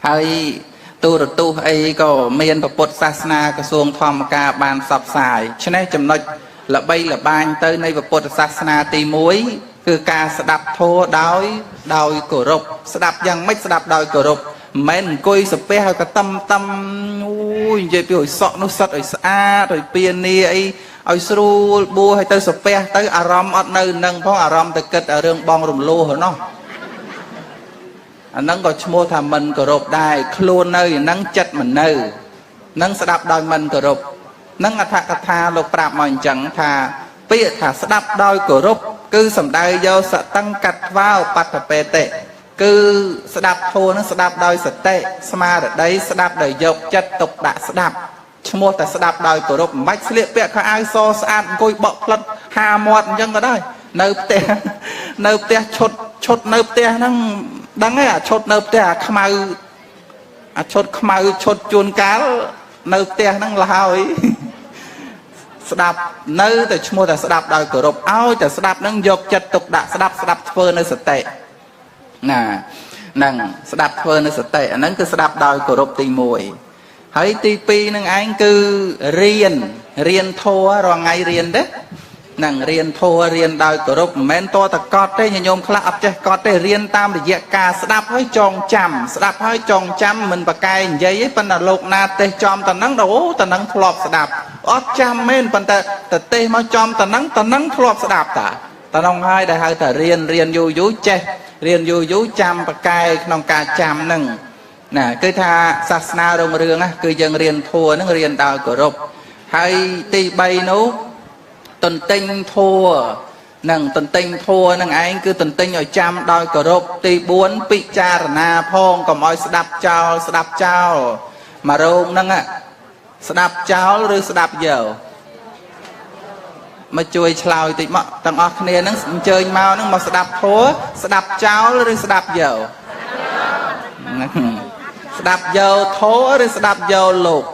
D: ហើយទូរទស្សន៍អីក៏មានពុទ្ធសាសនាក្រសួងធម្មការបានផ្សព្វផ្សាយឆ្នេះចំណុចល្បីល្បាញទៅនៃពុទ្ធសាសនាទី1គឺការស្ដាប់ធម៌ដោយគោរពស្ដាប់យ៉ាងម៉េចស្ដាប់ដោយគោរពមិនមែនអង្គុយសំពះឲ្យកតឹមអូយនិយាយពីឲ្យសក់នោះសិតឲ្យស្អាតឲ្យពៀនីអីឲ្យស្រួលបួឲ្យទៅសំពះទៅអារម្មណ៍អត់នៅនឹងផងអារម្មណ៍ទៅគិតរឿងបងរំលោះហ្នឹងអាហ្នឹងក៏ឈ្មោះថាមិនគោរពដែរខ្លួននៅហ្នឹងចិត្តមិននៅនឹងស្ដាប់ដោយមិនគោរពនឹងអត្ថកថាលោកប្រាប់មកអញ្ចឹងថាពាក្យថាស្ដាប់ដោយគោរពគឺសំដៅយកសតង្កត្វាឧបត្តបេតិគឺស្ដាប់ធម៌នឹងស្ដាប់ដោយសតិស្មារតីស្ដាប់ដោយយកចិត្តទុកដាក់ស្ដាប់ឈ្មោះតែស្ដាប់ដោយគោរពមិនបាច់ស្លៀកពាក់ខោអាវសស្អាតអង្គុយបក់ផ្លិតហាមាត់អញ្ចឹងក៏ដែរនៅផ្ទះឈុតនៅផ្ទះហ្នឹងដឹងទេអាឈុតនៅផ្ទះអាខ្មៅ ឈុតខ្មៅឈុតជួនកាលនៅផ្ទះហ្នឹងលហើយស្ដាប់នៅតែឈ្មោះតែស្ដាប់ដោយគោរពឲ្យតែស្ដាប់ហ្នឹងយកចិត្តទុកដាក់ស្ដាប់ធ្វើនៅសតិណាហ្នឹងស្ដាប់ធ្វើនៅសតិអាហ្នឹងគឺស្ដាប់ដោយគោរពទី1ហើយទី2ហ្នឹងឯងគឺរៀនធម៌រាល់ថ្ងៃរៀនទេនឹងរៀនធម៌រៀនដោយគោរពមិនមែនតតែកត់ទេញោមខ្លះអត់ចេះកត់ទេរៀនតាមរយៈការស្ដាប់ហើយចងចាំស្ដាប់ហើយចងចាំមិនប្រកែកនិយាយទេប៉ុន្តែលោកណាទេសចំតនឹងអូតនឹងធ្លាប់ស្ដាប់អត់ចាំមែនប៉ុន្តែទៅទេសមកចំតនឹងធ្លាប់ស្ដាប់តាតនឹងហើយដែលហៅថារៀនយូរចេះរៀនយូរចាំប្រកែកក្នុងការចាំនឹងណាគឺថាសាសនារុងរឿងណាគឺយើងរៀនធម៌នឹងរៀនដោយគោរពហើយទី3នោះទន្ទិញធัวនឹងទន្ទិញធัวនឹងឯងគឺទន្ទិញឲ្យចាំដោយគោរពទី4ពិចារណាផងកុំឲ្យស្ដាប់ចោលមករោងហ្នឹងស្ដាប់ចោលឬស្ដាប់យកមកជួយឆ្លើយតិចមកទាំងអស់គ្នាហ្នឹងអញ្ជើញមកហ្នឹងមកស្ដាប់ធัวស្ដាប់ចោលឬស្ដាប់យកស្ដាប់យកធัวឬស្ដាប់យកលោក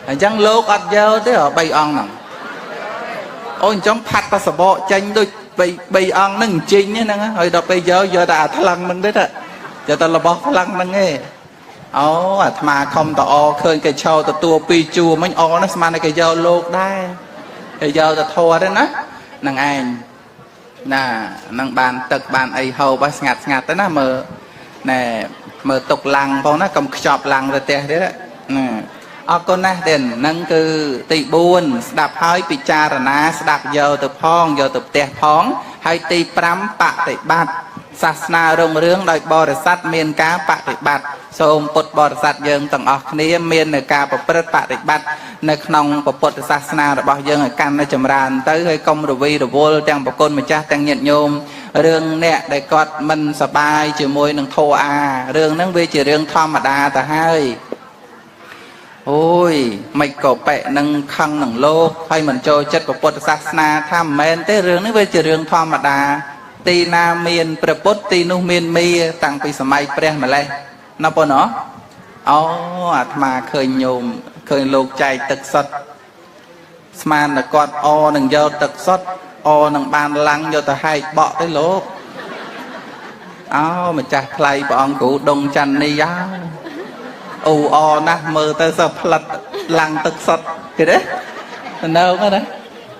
D: អញ្ចឹងលោកអត់យកទេ3អង្គហ្នឹងអូអញ្ចឹងផាត់តែសបកចេញដូច3អង្គហ្នឹងជីងហ្នឹងហើយដល់ពេលយកតែអាថ្លឹងហ្នឹងទេតាយកតែរបស់ថ្លឹងហ្នឹងឯងអូអាត្មាខំតអឃើញគេឆោទទួល2ជួរមិញអណាស្មានតែគេយកលោកដែរគេយកតែធေါ်ទេណាហ្នឹងឯងណាហ្នឹងបានទឹកបានអីហូបស្ងាត់ទៅណាមើលទុកឡាំងផងណាកុំខ្ចប់ឡាំងទៅផ្ទះទៀតណាអរគុណណាស់ទេហ្នឹងគឺទី4ស្ដាប់ហើយពិចារណាស្ដាប់យកទៅផងយកទៅផ្ទះផងហើយទី5បប្រតិបត្តិសាសនារុងរឿងដោយបរិស័ទមានការបប្រតិបត្តិសូមពុទ្ធបរិស័ទយើងទាំងអស់គ្នាមាននៅការប្រព្រឹត្តបប្រតិបត្តិនៅក្នុងពុទ្ធសាសនារបស់យើងឲ្យកាន់តែចម្រើនទៅហើយកុំរវីរវល់ទាំងប្រគុណម្ចាស់ទាំងញាតិញោមរឿងអ្នកដែលគាត់មិនសប្បាយជាមួយនឹងធម៌រឿងហ្នឹងវាជារឿងធម្មតាទៅហើយអូយមិនក៏បែកនឹងខឹងនឹងលោកហើយមិនចូលចិត្តពុទ្ធសាសនាថាមិនមែនទេរឿងនេះវាជារឿងធម្មតាទីណាមានព្រះពុទ្ធទីនោះមានមាតាំងពីសម័យព្រះម្លេះណាបងណោះអូអាត្មាឃើញញោមឃើញលោកចែកទឹកសុទ្ធស្មានតែគាត់នឹងយកទឹកសុទ្ធនឹងបានឡាំងយកទៅហែកបក់ទៅលោកម្ចាស់ថ្លៃព្រះអង្គគ្រូដុងច័ន្ទនីយ៉ាអូណាស់មើលទៅសើផ្លិតឡាំងទឹកសុទ្ធគេទេនៅណា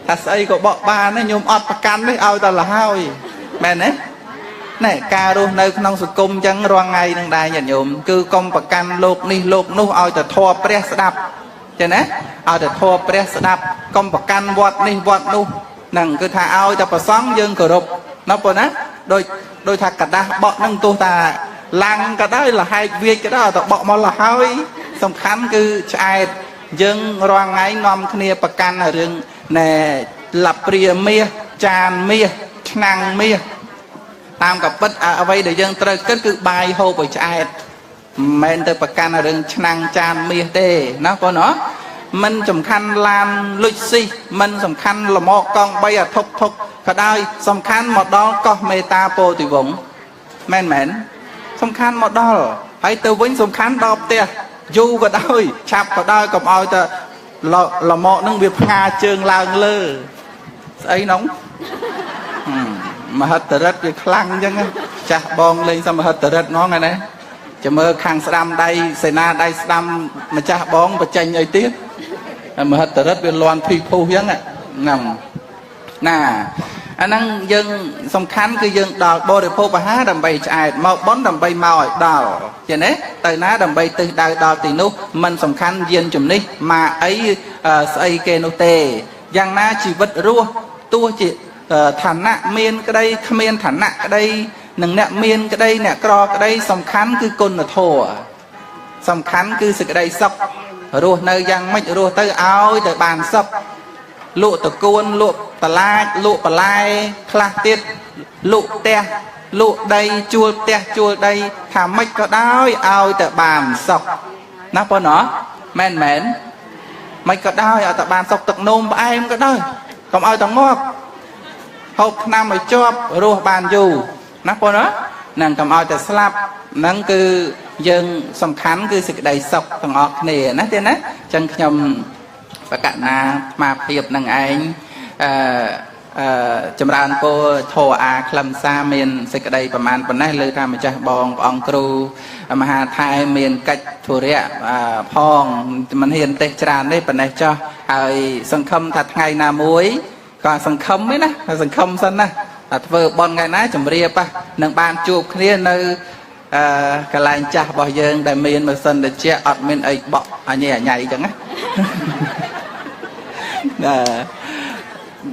D: ថាស្អីក៏បកបានណាញោមអត់ប្រកាន់នេះឲ្យតែលហើយមែនទេណែការរស់នៅក្នុងសង្គមអញ្ចឹងរាល់ថ្ងៃនឹងដែរញាតិញោមគឺកុំប្រកាន់លោកនេះលោកនោះឲ្យតែធម៌ព្រះស្ដាប់ចឹងណាឲ្យតែធម៌ព្រះស្ដាប់កុំប្រកាន់វត្តនេះវត្តនោះហ្នឹងគឺថាឲ្យតែប្រសង់យើងគោរពណាប៉ុណ្ណាដូចថាกระดาษបក់នឹងទោះតាឡាំងក៏ដោយលហែកវាចក៏ដោយតែបក់មកលហើយសំខាន់គឺឆ្អែតយើងរាល់ថ្ងៃនាំគ្នាប្រកាន់រឿងណែលាព្រាមាសចានមាសឆ្នាំងមាសតាមកពិតអ្វីដែលយើងត្រូវគិតគឺបាយហូបឲ្យឆ្អែតមិនមែនទៅប្រកាន់រឿងឆ្នាំងចានមាសទេណាបងណាមិនសំខាន់ឡានលុចស៊ីមិនសំខាន់លមកកង់3អាធុកក៏ដោយសំខាន់មកដល់កោះមេតាពោធិវង្សមែនសំខាន់មកដល់ហើយទៅវិញសំខាន់ដល់ផ្ទះយូរក៏ដោយឆាប់ក៏ដោយកុំឲ្យតែលមកនឹងវាផ្ងាជើងឡើងលើស្អីនោះមហិទ្ធិរិទ្ធវាខ្លាំងអញ្ចឹងចាស់បងលេងសមហិទ្ធិរិទ្ធហ្មងណាចាំមើលខាងស្ដាំដៃសេនាដៃស្ដាំម្ចាស់បងបញ្ចេញអីទៀតមហិទ្ធិរិទ្ធវាលន់ភីភុះអញ្ចឹងហ្នឹងណាអាហ្នឹងយើងសំខាន់គឺយើងដល់បរិភោគអាហារដើម្បីឆ្អែតមកបន់ដើម្បីមកឲ្យដល់ចេះទេទៅណាដើម្បីទិសដៅដល់ទីនោះมันសំខាន់យានជំនិះមកអីស្អីគេនោះទេយ៉ាងណាជីវិតរស់ទោះជាឋានៈមានក្តីគ្មានឋានៈក្តីនឹងអ្នកមានក្តីអ្នកក្រក្តីសំខាន់គឺគុណធម៌សំខាន់គឺសេចក្តីសុខរស់នៅយ៉ាងម៉េចរស់ទៅឲ្យទៅបានសុខលក់តកួនលក់តឡាចលក់បន្លែខ្លះទៀតលក់ផ្ទះលក់ដីជួលផ្ទះជួលដីថាម៉េចក៏ដោយឲ្យទៅបានសុខណាបងណោះមែនមិនក៏ដោយឲ្យទៅបានសុខទឹកនោមផ្អែមក៏ដោយកុំឲ្យតែងាប់ហូបថ្នាំឲ្យជាប់រស់បានយូរណាបងណានឹងកុំឲ្យតែស្លាប់ nâng cứ dân song khán cứ sự đầy sọc thằng ọc nè nát thế nát chân nhầm và cả na mà hiệp năng anh chấm ran cô thổ khlam xa miền sự đầyประมาณ phần này lời tham mà cha bong ông cừu mà hà thái miền cách thủ rẽ phong mình hiền tê tràn đấy phần này cho hơi sân khâm thật ngày nào muối còn sân khâm ấy nè sân khâm sân nè vừa bon ngày nãy chấm ria pa nâng ban chụp kia nơi cái lạnh cha bao giờ đại miền mà sân để che ọt miền ấy bọ nhẹ nhảy chẳng á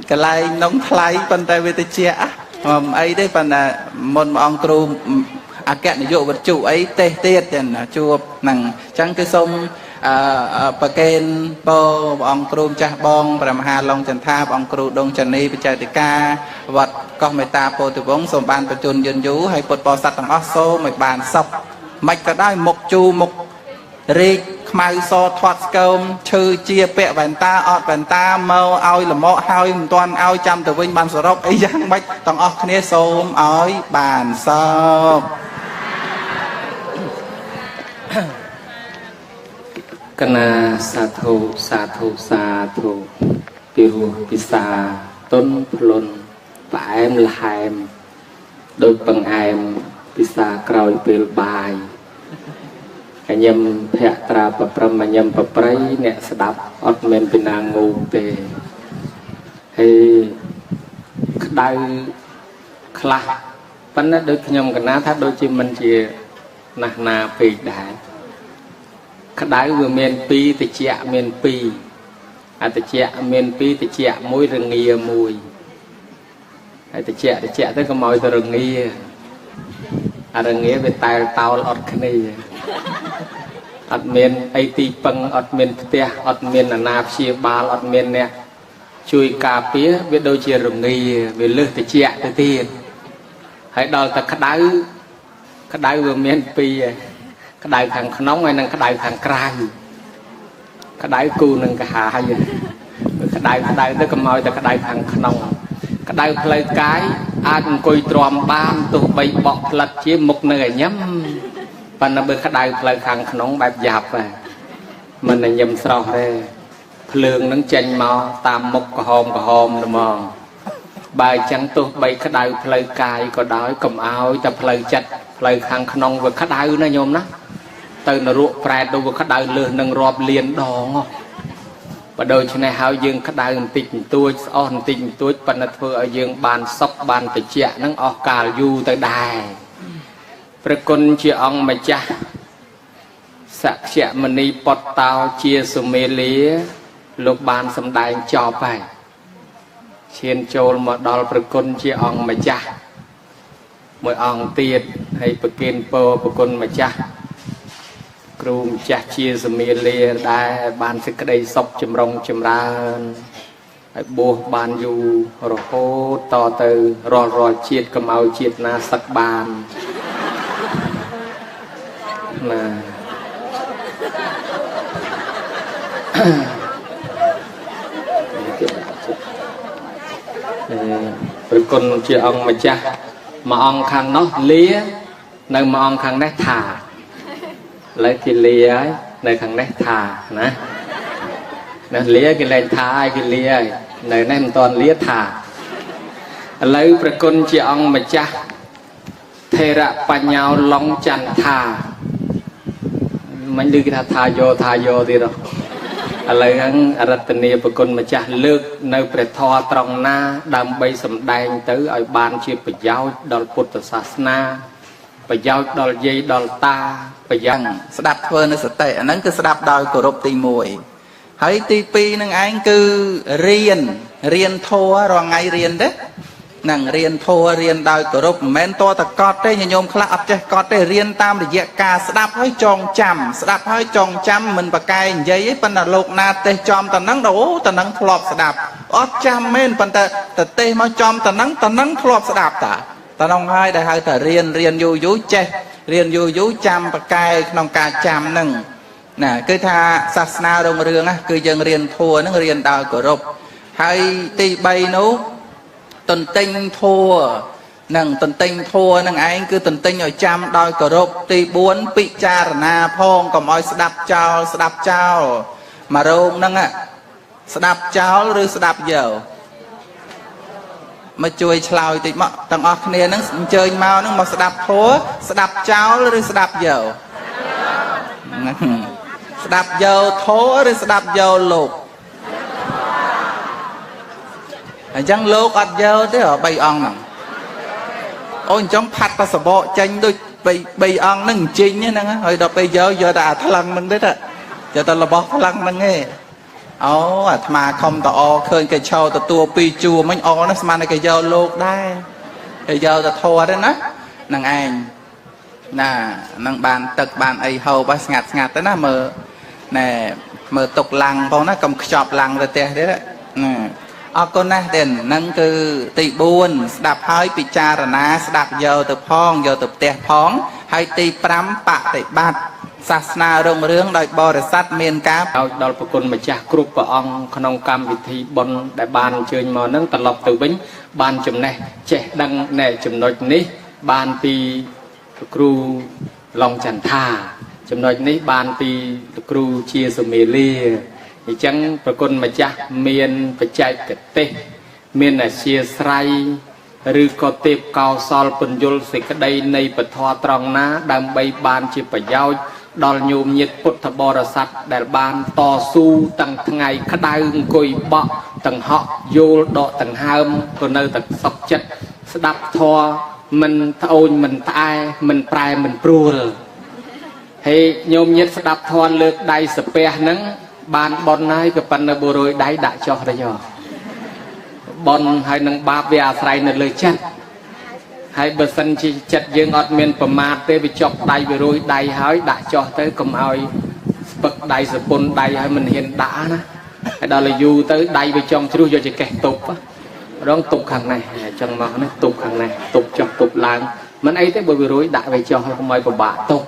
D: cái lai nóng thay phần tay về chia ấy đấy phần là một ông cừu kẹt này dụ vật chủ ấy tê tiết tiền chua nằng trắng cái sông bờ kênh po ông cừu cha bong và hà long trần tha ông cừu đông trần ni chạy đi ca vật con mày ta po từ vốn sông ban từ chun dân dú hay bột bò sắt thằng ớt xô mày bàn sọc mạch cả đai một chu một rì mai so thoát cơm chư chia bẹ bàn ta mơ ao là mọ hai toàn ao trăm từ vinh bàn sờ rốc ấy giang bách tòng ớt kia xôm ói bàn sọc
B: Kana sa thu piu pisa tôn plon em là em đôi bằng em pisa còi pil bài anh em hẹ tra bập râm anh em bập rây nè đạp ọt men pin nàng ngủ tê hay đai khla vấn đôi khi nhom cái ná thắt đôi chim mình chỉ na pì đại đai vừa men pi thì chẹt men pi thì chẹt men pi thì chẹt mũi rừng nghìa mùi thì chẹt tới cái mồi từ rừng nghìa rừng nghìa về tài tàu ọt cái này ọt men ai ti păng ọt men tia ọt men là nạp chia ba ọt men nè chui cà pía biết đôi chia rừng nghìa về lư thì chẹt tới tiền hãy đòi ta cái đai vừa men pi cái đại thằng nóng hay năng cái đại thằng cay cái đại cu năng cái hà hay cái đại tới cầm mồi tới cái đại thằng nóng cái đại plei cái ai cũng coi tròn ban tụ bay bọt lật chỉ một nơi nhắm và nó bên cái đại plei thằng nóng bẹp dạp về mình là nhầm sò đây lương nắng chanh mò tam một cái hôm mà bài chẳng tụ bay cái đại plei cái có đói cầm áo tập plei chặt plei thằng nóng với cái đại nó nhôm đó từ nó ruột phèn đâu có đào lừa nâng rọp liền đỏ và đôi chân này hao dương các đào tình tôi on tình tôi phần là thưa ở dương bàn sóc bàn tự chẹt nâng ở cả du tới đài phải con chia ông mà cha sạc chẹt mình đi bọt tàu chia số mê lý lục bàn xâm đài cho phải trên châu mà đào phải con chia ông mà cha mỗi ông tiền hay phải kiên bơ phải con mà chaครูจักชีสมีเลียได้บานสิกระไดศพจำรงจำรานไอ้บัวบานอยู่รอโคต่อเตอรอเชียดกำเอาเชียดนาสักบานนะเป็นคนเชื่อองมาจ้ะมาองคังเนาะเลี้ยในมาองคังได้ถ่าlấy cái lia này thằng này thả nè lia cái này thả cái lia này nem toàn lia thả lấyประคุณchị ông mà cha thề ra pa nhau long chăn thả mình đi cái thả vô thì rồi lấy hắn Rataniaประคุณmà cha lược nơiประทอตรงหน้าดำใบสำแดงtới ở ban chiaประย้าวดอลพุทธศาสนาประย้าวดอลเยดอลตาประยังสดับเพื่อนสเตอันนั้นคือสดับดาวกรบตีมวยให้ตีปีนึงไอ้คือเรียนโทรองไงเรียนเด้นั่งเรียนโทเรียนดาวกรบแม่นตัวตะกอดได้ยมคลาอัดใจกอดได้เรียนตามระยะกาสดับให้จองจำมันประกายยัยปันโลกนาเตจอมตะนังโดตะนังพลอบสดับอดจำแม่นปันแต่เตมาจอมตะนังพลอบสดับตะน้องให้ได้ให้แต่เรียนอยู่เจเรียนอยู่จำประกายน้องกาจำนั่งน่ะคือถ้าศาสนาโรงเรืองคือยังเรียนทัวนั่งเรียนดาวกรบให้ตีใบนู้ต้นเต็งทัว
D: នឹងទន្ទិញធัวនឹងឯងគឺទន្ទិញឲ្យចាំដោយគោរពទី4ពិចារណាផងកុំឲ្យស្ដាប់ចោលមករោងហ្នឹងស្ដាប់ចោលឬស្ដាប់យោមកជួយឆ្លើយតិចមកទាំងអស់គ្នាហ្នឹងអញ្ជើញមកហ្នឹងមកស្ដាប់ធัวស្ដាប់ចោលឬស្ដាប់យោស្ដាប់យោធัวឬស្ដាប់យោលោកអញ្ចឹងលោកអត់យោទេ3អង្គហ្នឹងអូអញ្ចឹងផាត់ក៏សបកចេញដូច3អង្គហ្នឹងជីងហ្នឹងហើយដល់ពេលយកតែអាថ្លឹងហ្នឹងទេយកតែរបស់ថ្លឹងហ្នឹងឯងអូអាត្មាខំតអឃើញគេឆោទទួល2ជួរមិញអណាស្មានតែគេយកលោកដែរគេយកតែធေါ်ទេណាហ្នឹងឯងណានឹងបានទឹកបានអីហូបស្ងាត់ទៅណាមើលទុកឡាំងផងណាកុំខ្ចប់ឡាំងទៅផ្ទះទេណាអរគុណណាស់ទេហ្នឹងគឺទី4ស្ដាប់ហើយពិចារណាស្ដាប់យកទៅផងយកទៅផ្ទះផងហើយទី5បប្រតិបត្តិសាសនារុងរឿងដោយបរិស័ទមានការឲ្យដល់ប្រគុណម្ចាស់គ្រប់ព្រះអង្គក្នុងកម្មវិធីបុណ្យដែលបានអញ្ជើញមកហ្នឹងត្រឡប់ទៅវិញបានចំណេះចេះដឹងណែចំណុចនេះបានពីគ្រូឡុងចន្ទថាចំណុចនេះបានពីគ្រូជាសុមេលាអញ្ចឹងប្រគុណម្ចាស់មានបច្ចេកទេសមានអធ្យាស្រ័យឬក៏ទេពកោសលពន្យល់សេចក្តីនៃពធត្រង់ណាដើម្បីបានជាប្រយោជន៍ដល់ញោមញាតិពុទ្ធបរិស័ទដែលបានតស៊ូទាំងថ្ងៃក្តៅអង្គុយបក់ទាំងហក់យល់ដកទាំងហើមក៏នៅតែសុខចិត្តស្ដាប់ធម៌មិនត្អូញមិនត្អែមិនប្រែមិនព្រួលហើយញោមញាតិស្ដាប់ធម៌លើកដៃសាពះហ្នឹងបានបន់ហើយក៏ប៉ុន្តែបុរួយដៃដាក់ចុះទៅយោបន់ហើយនឹងបាបវាអាស្រ័យនៅលើចិត្តហើយបើសិនជាចិត្តយើងអត់មានប្រមាទទេវាចុកដៃវារួយដៃហើយដាក់ចុះទៅកុំឲ្យស្ពឹកដៃសពុនដៃហើយមិនហ៊ានដាក់ណាហើយដល់តែយូរទៅដៃវាចង់ជ្រុះយកចកេះតុបរងតុបខាងនេះអញ្ចឹងមកនេះតុបខាងនេះតុបចុះតុបឡើងមិនអីទេបើវារួយដាក់វាចុះហើយកុំឲ្យពិបាកតុប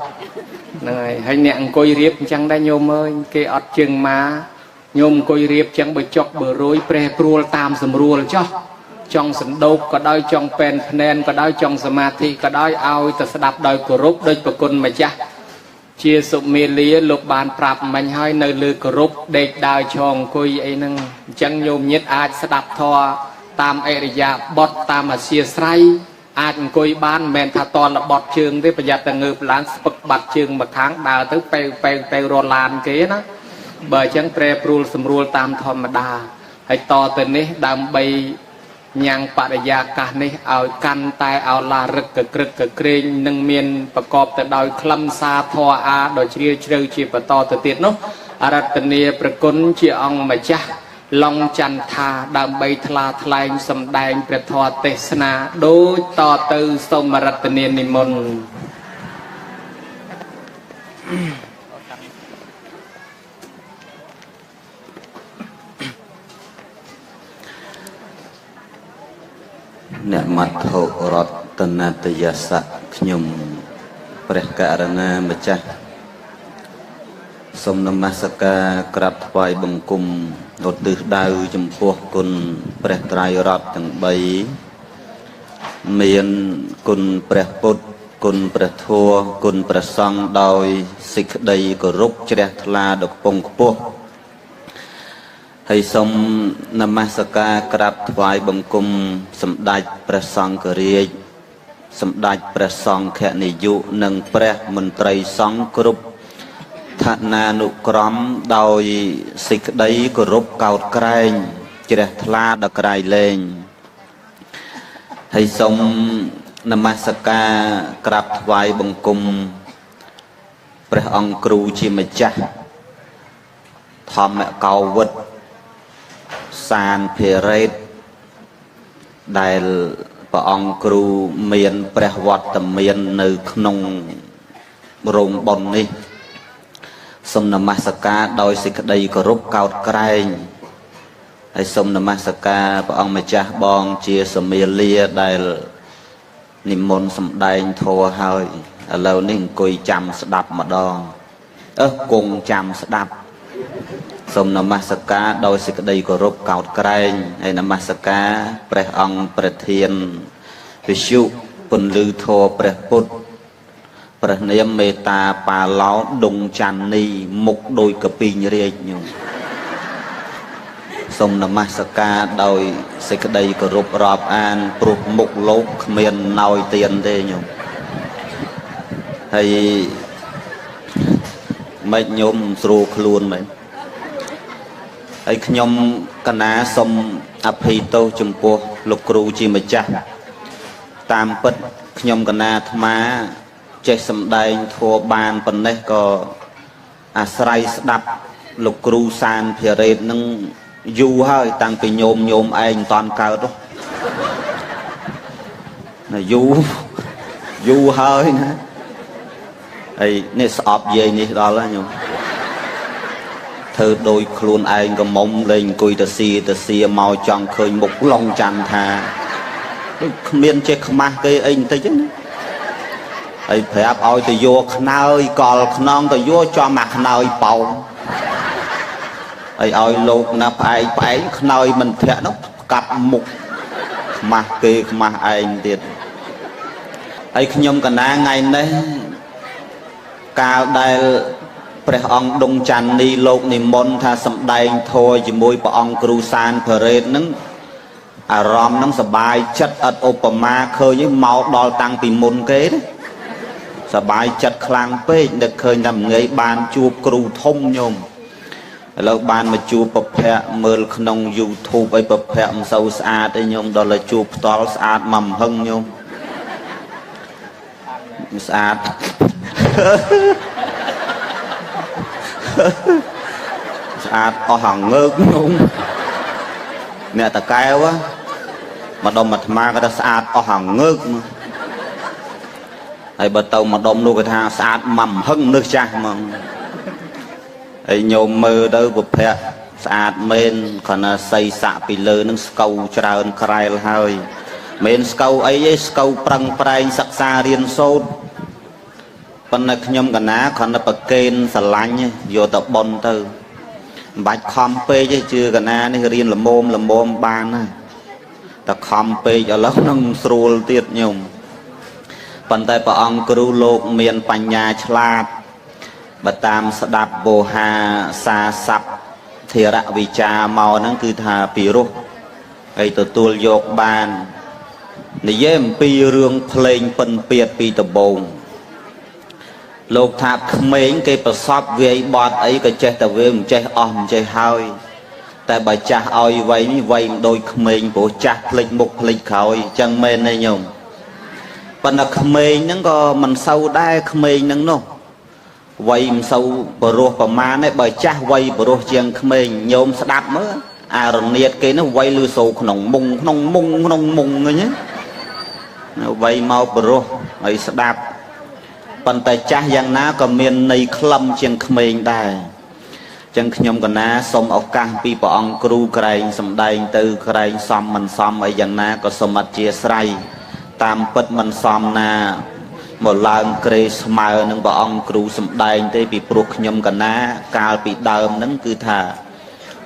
D: ហ្នឹងហើយអ្នកអង្គុយរៀបអញ្ចឹងដែរញោមអើយគេអត់ជើងមកញោមអង្គុយរៀបអញ្ចឹងបើចុកបើរួយប្រែព្រួលតាមស្រួលចុះចង់សណ្ដោកក៏ដោយចង់ពេនភ្នែនក៏ដោយចង់សមាធិក៏ដោយឲ្យទៅស្ដាប់ដោយគោរពដោយប្រគុណម្ចាស់ជាសុមេលាលោកបានប្រាប់មិញហើយនៅលើគោរពដេកដើរឈរអង្គុយអីហ្នឹងអញ្ចឹងញោមញាតិអាចស្ដាប់ធម៌តាមអរិយាបថតាមអធ្យាស្រ័យអាចអង្គុយបានមិនមែនថាតលបត់ជើងទេប្រយ័ត្នតែងើបឡើងស្ពឹកបាត់ជើងមកខាងដើរទៅពេលរត់ឡានគេណាបើអញ្ចឹងប្រែប្រួលស្រួលតាមធម្មតាហើយតទៅនេះដើម្បីញ៉ាំងបរិយាកាសនេះឲ្យកាន់តែឲ្យឡារឹកក្រឹកក្រែងនឹងមានប្រកបទៅដោយខ្លឹមសារធម៌អាដ៏ជ្រាលជ្រៅជាបន្តទៅទៀតនោះអរតនីប្រគុណជាអង្គម្ចាស់ឡុងចន្ទថាដើម្បីថ្លាថ្លែងសម្ដែងព្រះធម៌ទេសនាដូចតទៅសូមរតនានិមន្ត
A: អ្នកមត្ថុរតនតយស័កខ្ញុំព្រះករណាម្ចាស់សូមនមស្ការក្រាបថ្វាយបង្គំឧទ្ទិសដៅចំពោះគុណព្រះត្រៃរតន៍ទាំង3មានគុណព្រះពុទ្ធគុណព្រះធម៌គុណព្រះសង្ឃដោយសេចក្តីគោរពជ្រះថ្លាដ៏ខ្ពង់ខ្ពស់ហើយសូមនមស្ការក្រាបថ្វាយបង្គំសម្ដេចព្រះសង្ឃរាជសម្ដេចព្រះសង្ឃនាយកនិងព្រះមន្ត្រីសង្ឃគ្រប់ឋានានុក្រមដោយសេចក្តីគោរពកោតក្រែងជ្រះថ្លាដល់ក្រៃលែងហើយសូមនមស្ការក្រាបថ្វាយបង្គំព្រះអង្គគ្រូជាម្ចាស់ធម្មកោវិតសានភិរេតដែលព្រះអង្គគ្រូមានព្រះវត្តមាននៅក្នុងរោងបុណ្យនេះសូមនមស្ការដោយសេចក្តីគោរពកោតក្រែងហើយសូមនមស្ការព្រះអង្គម្ចាស់បងជាសមាលាដែលនិមន្តសម្ដែងធម៌ហើយឥឡូវនេះអង្គុយចាំស្ដាប់ម្ដងគង់ចាំស្ដាប់សូមនមស្ការដោយសេចក្តីគោរពកោតក្រែងហើយនមស្ការព្រះអង្គប្រធាន វិសុពន្លឺធម៌ព្រះពុទ្ធព្រះនាមមេតាបាឡោដុងច័ន្ទនីមុខដោយកពីងរាជញោមសូមនមស្ការដោយសេចក្តីគោរពរាប់អានព្រោះមុខលោកគ្មានណោយទៀនទេញោមហើយមិនញោមស្រួលខ្លួនមែនហើយខ្ញុំកណាសូមអភ័យទោសចំពោះលោកគ្រូជាម្ចាស់តាមពិតខ្ញុំកណាអាត្មាចេះសម្ដែងធัวបានប៉ុណ្ណេះក៏អាស្រ័យស្ដាប់លោកគ្រូសានភិរេតនឹងយូរហើយតាំងពីញោមឯងមិនតាន់កើតណាយូរហើយណាហើយនេះស្អប់យាយនេះដល់ហើយញោមធ្វើដោយខ្លួនឯងកំមុំលេងអង្គុយទៅសៀមកចង់ឃើញមុខឡងច័ន្ទថាគ្មានចេះខ្មាស់គេអីបន្តិចណាហើយប្រាប់ឲ្យទៅយកខ្នើយកលខ្នងទៅយកចំអាខ្នើយប៉ោងហើយឲ្យលោកណាផ្អែកខ្នើយមិនធាក់នោះកាប់មុខខ្មាស់គេខ្មាស់ឯងទៀតហើយខ្ញុំកណាថ្ងៃនេះកាលដែលព្រះអង្គដុងច័ន្ទនីលោកនិមន្តថាសម្ដែងធម៌ជាមួយព្រះអង្គគ្រូសានភរេតនឹងអារម្មណ៍នឹងសបាយចិត្តឥតឧបមាឃើញមកដល់តាំងពីមុនគេសបាយចិត្តខ្លាំងពេកនឹកឃើញថាងាយបានជួបគ្រូធំញោមឥឡូវបានមកជួបប្រភពមើលក្នុង YouTube អីប្រភពមិនសូវស្អាតទេញោមដល់តែជួបផ្ទាល់ស្អាតមកហឹងញោមស្អាតស្អាតអស់hàngងើកញោមអ្នកតកែវម្ដុំអាត្មាគាត់ថាស្អាតអស់hàngងើកហើយបើទៅម្ដុំនោះគាត់ថាស្អាតមកហឹងនឹកចាស់ហ្មងហើយញោមមើលទៅប្រភពស្អាតមែនគ្រាន់តែសីសាក់ពីលើនឹងស្កូវច្រើនក្រែលហើយមែនស្កូវអីទេស្កូវប្រឹងប្រែងសិក្សារៀនសូត្រប៉ុន្តែខ្ញុំកណាគ្រាន់តែប្រកេនស្រឡាញ់យកទៅបន់ទៅមិនបាច់ខំពេកទេជឿកណានេះរៀនល្មមបានណាតែខំពេកឥឡូវនឹងស្រួលទៀតញោមប៉ុន្តែព្រះអង្គគ្រូលោកមានបញ្ញាឆ្លាតបើតាមស្ដាប់បោហាសាស័ព្ទធរវិចារមកហ្នឹងគឺថាពីរោះហើយទទួលយកបាននិយាយអំពីរឿងភ្លេងពិនពៀតពីដំបូងលោកថាក្មេងគេប្រសពវាយបត់អីក៏ចេះតែវាមិនចេះអស់មិនចេះហើយតែបើចាស់ឲ្យវ័យនេះវ័យមិនដូចក្មេងព្រោះចាស់ភ្លេចមុខភ្លេចក្រោយអញ្ចឹងមែនទេញោមប៉ុន្តែក្មេងហ្នឹងក៏មិនសូវដែរក្មេងហ្នឹងនោះវ័យមិនសូវបរោះប្រមាណទេបើចាស់វ័យបរោះជាងក្មេងញោមស្ដាប់មើលអារនៀតគេនោះវ័យលឺសូរក្នុងមុងអញ្ចឹងវ័យមកបរោះហើយស្ដាប់ប៉ុន្តែចាស់យ៉ាងណាក៏មានន័យខ្លឹមជាងក្មេងដែរអញ្ចឹងខ្ញុំកណាសូមឱកាសពីព្រះអង្គគ្រូក្រែងសំដែងទៅក្រែងសមមិនសមអីយ៉ាងណាក៏សូមអធិស្ឋានតាមពិតមិនសមណាមកឡើងក្រេស្មើនឹងព្រះអង្គគ្រូសំដែងទេពីព្រោះខ្ញុំកណាកាលពីដើមហ្នឹងគឺថា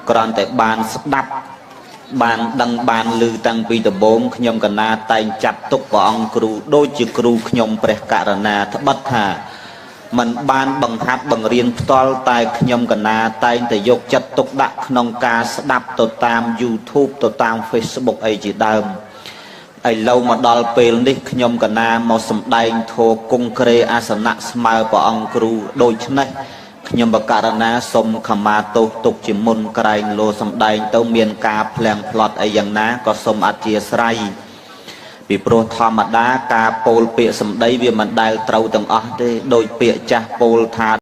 A: គ្រាន់តែបានស្ដាប់បានដឹងបានឮតាំងពីដំបូងខ្ញុំកណាតែងចាត់ទុកព្រះអង្គគ្រូដូចជាគ្រូខ្ញុំព្រះករណាត្បិតថាมันបានបង្ហាត់បង្រៀនផ្ទាល់តែខ្ញុំកណាតែងតែយកចិត្តទុកដាក់ក្នុងការស្ដាប់ទៅតាម YouTube ទៅតាម Facebook អីជាដើមឥឡូវមកដល់ពេលនេះខ្ញុំកណាមកសម្ដែងធម៌គង់ក្រេអាសនៈស្មើព្រះអង្គគ្រូដូច្នេះខ្ញុំបករណាសូមខមាទោសទុកជាមុនក្រែងលោសម្ដែងទៅមានការផ្លាំងផ្លត់អីយ៉ាងណាក៏សូមអធិស្ឋានពីព្រោះធម្មតាការពោលពាក្យសម្ដីវាមិនដែលត្រូវទាំងអស់ទេដោយពាក្យចាស់ពោលថា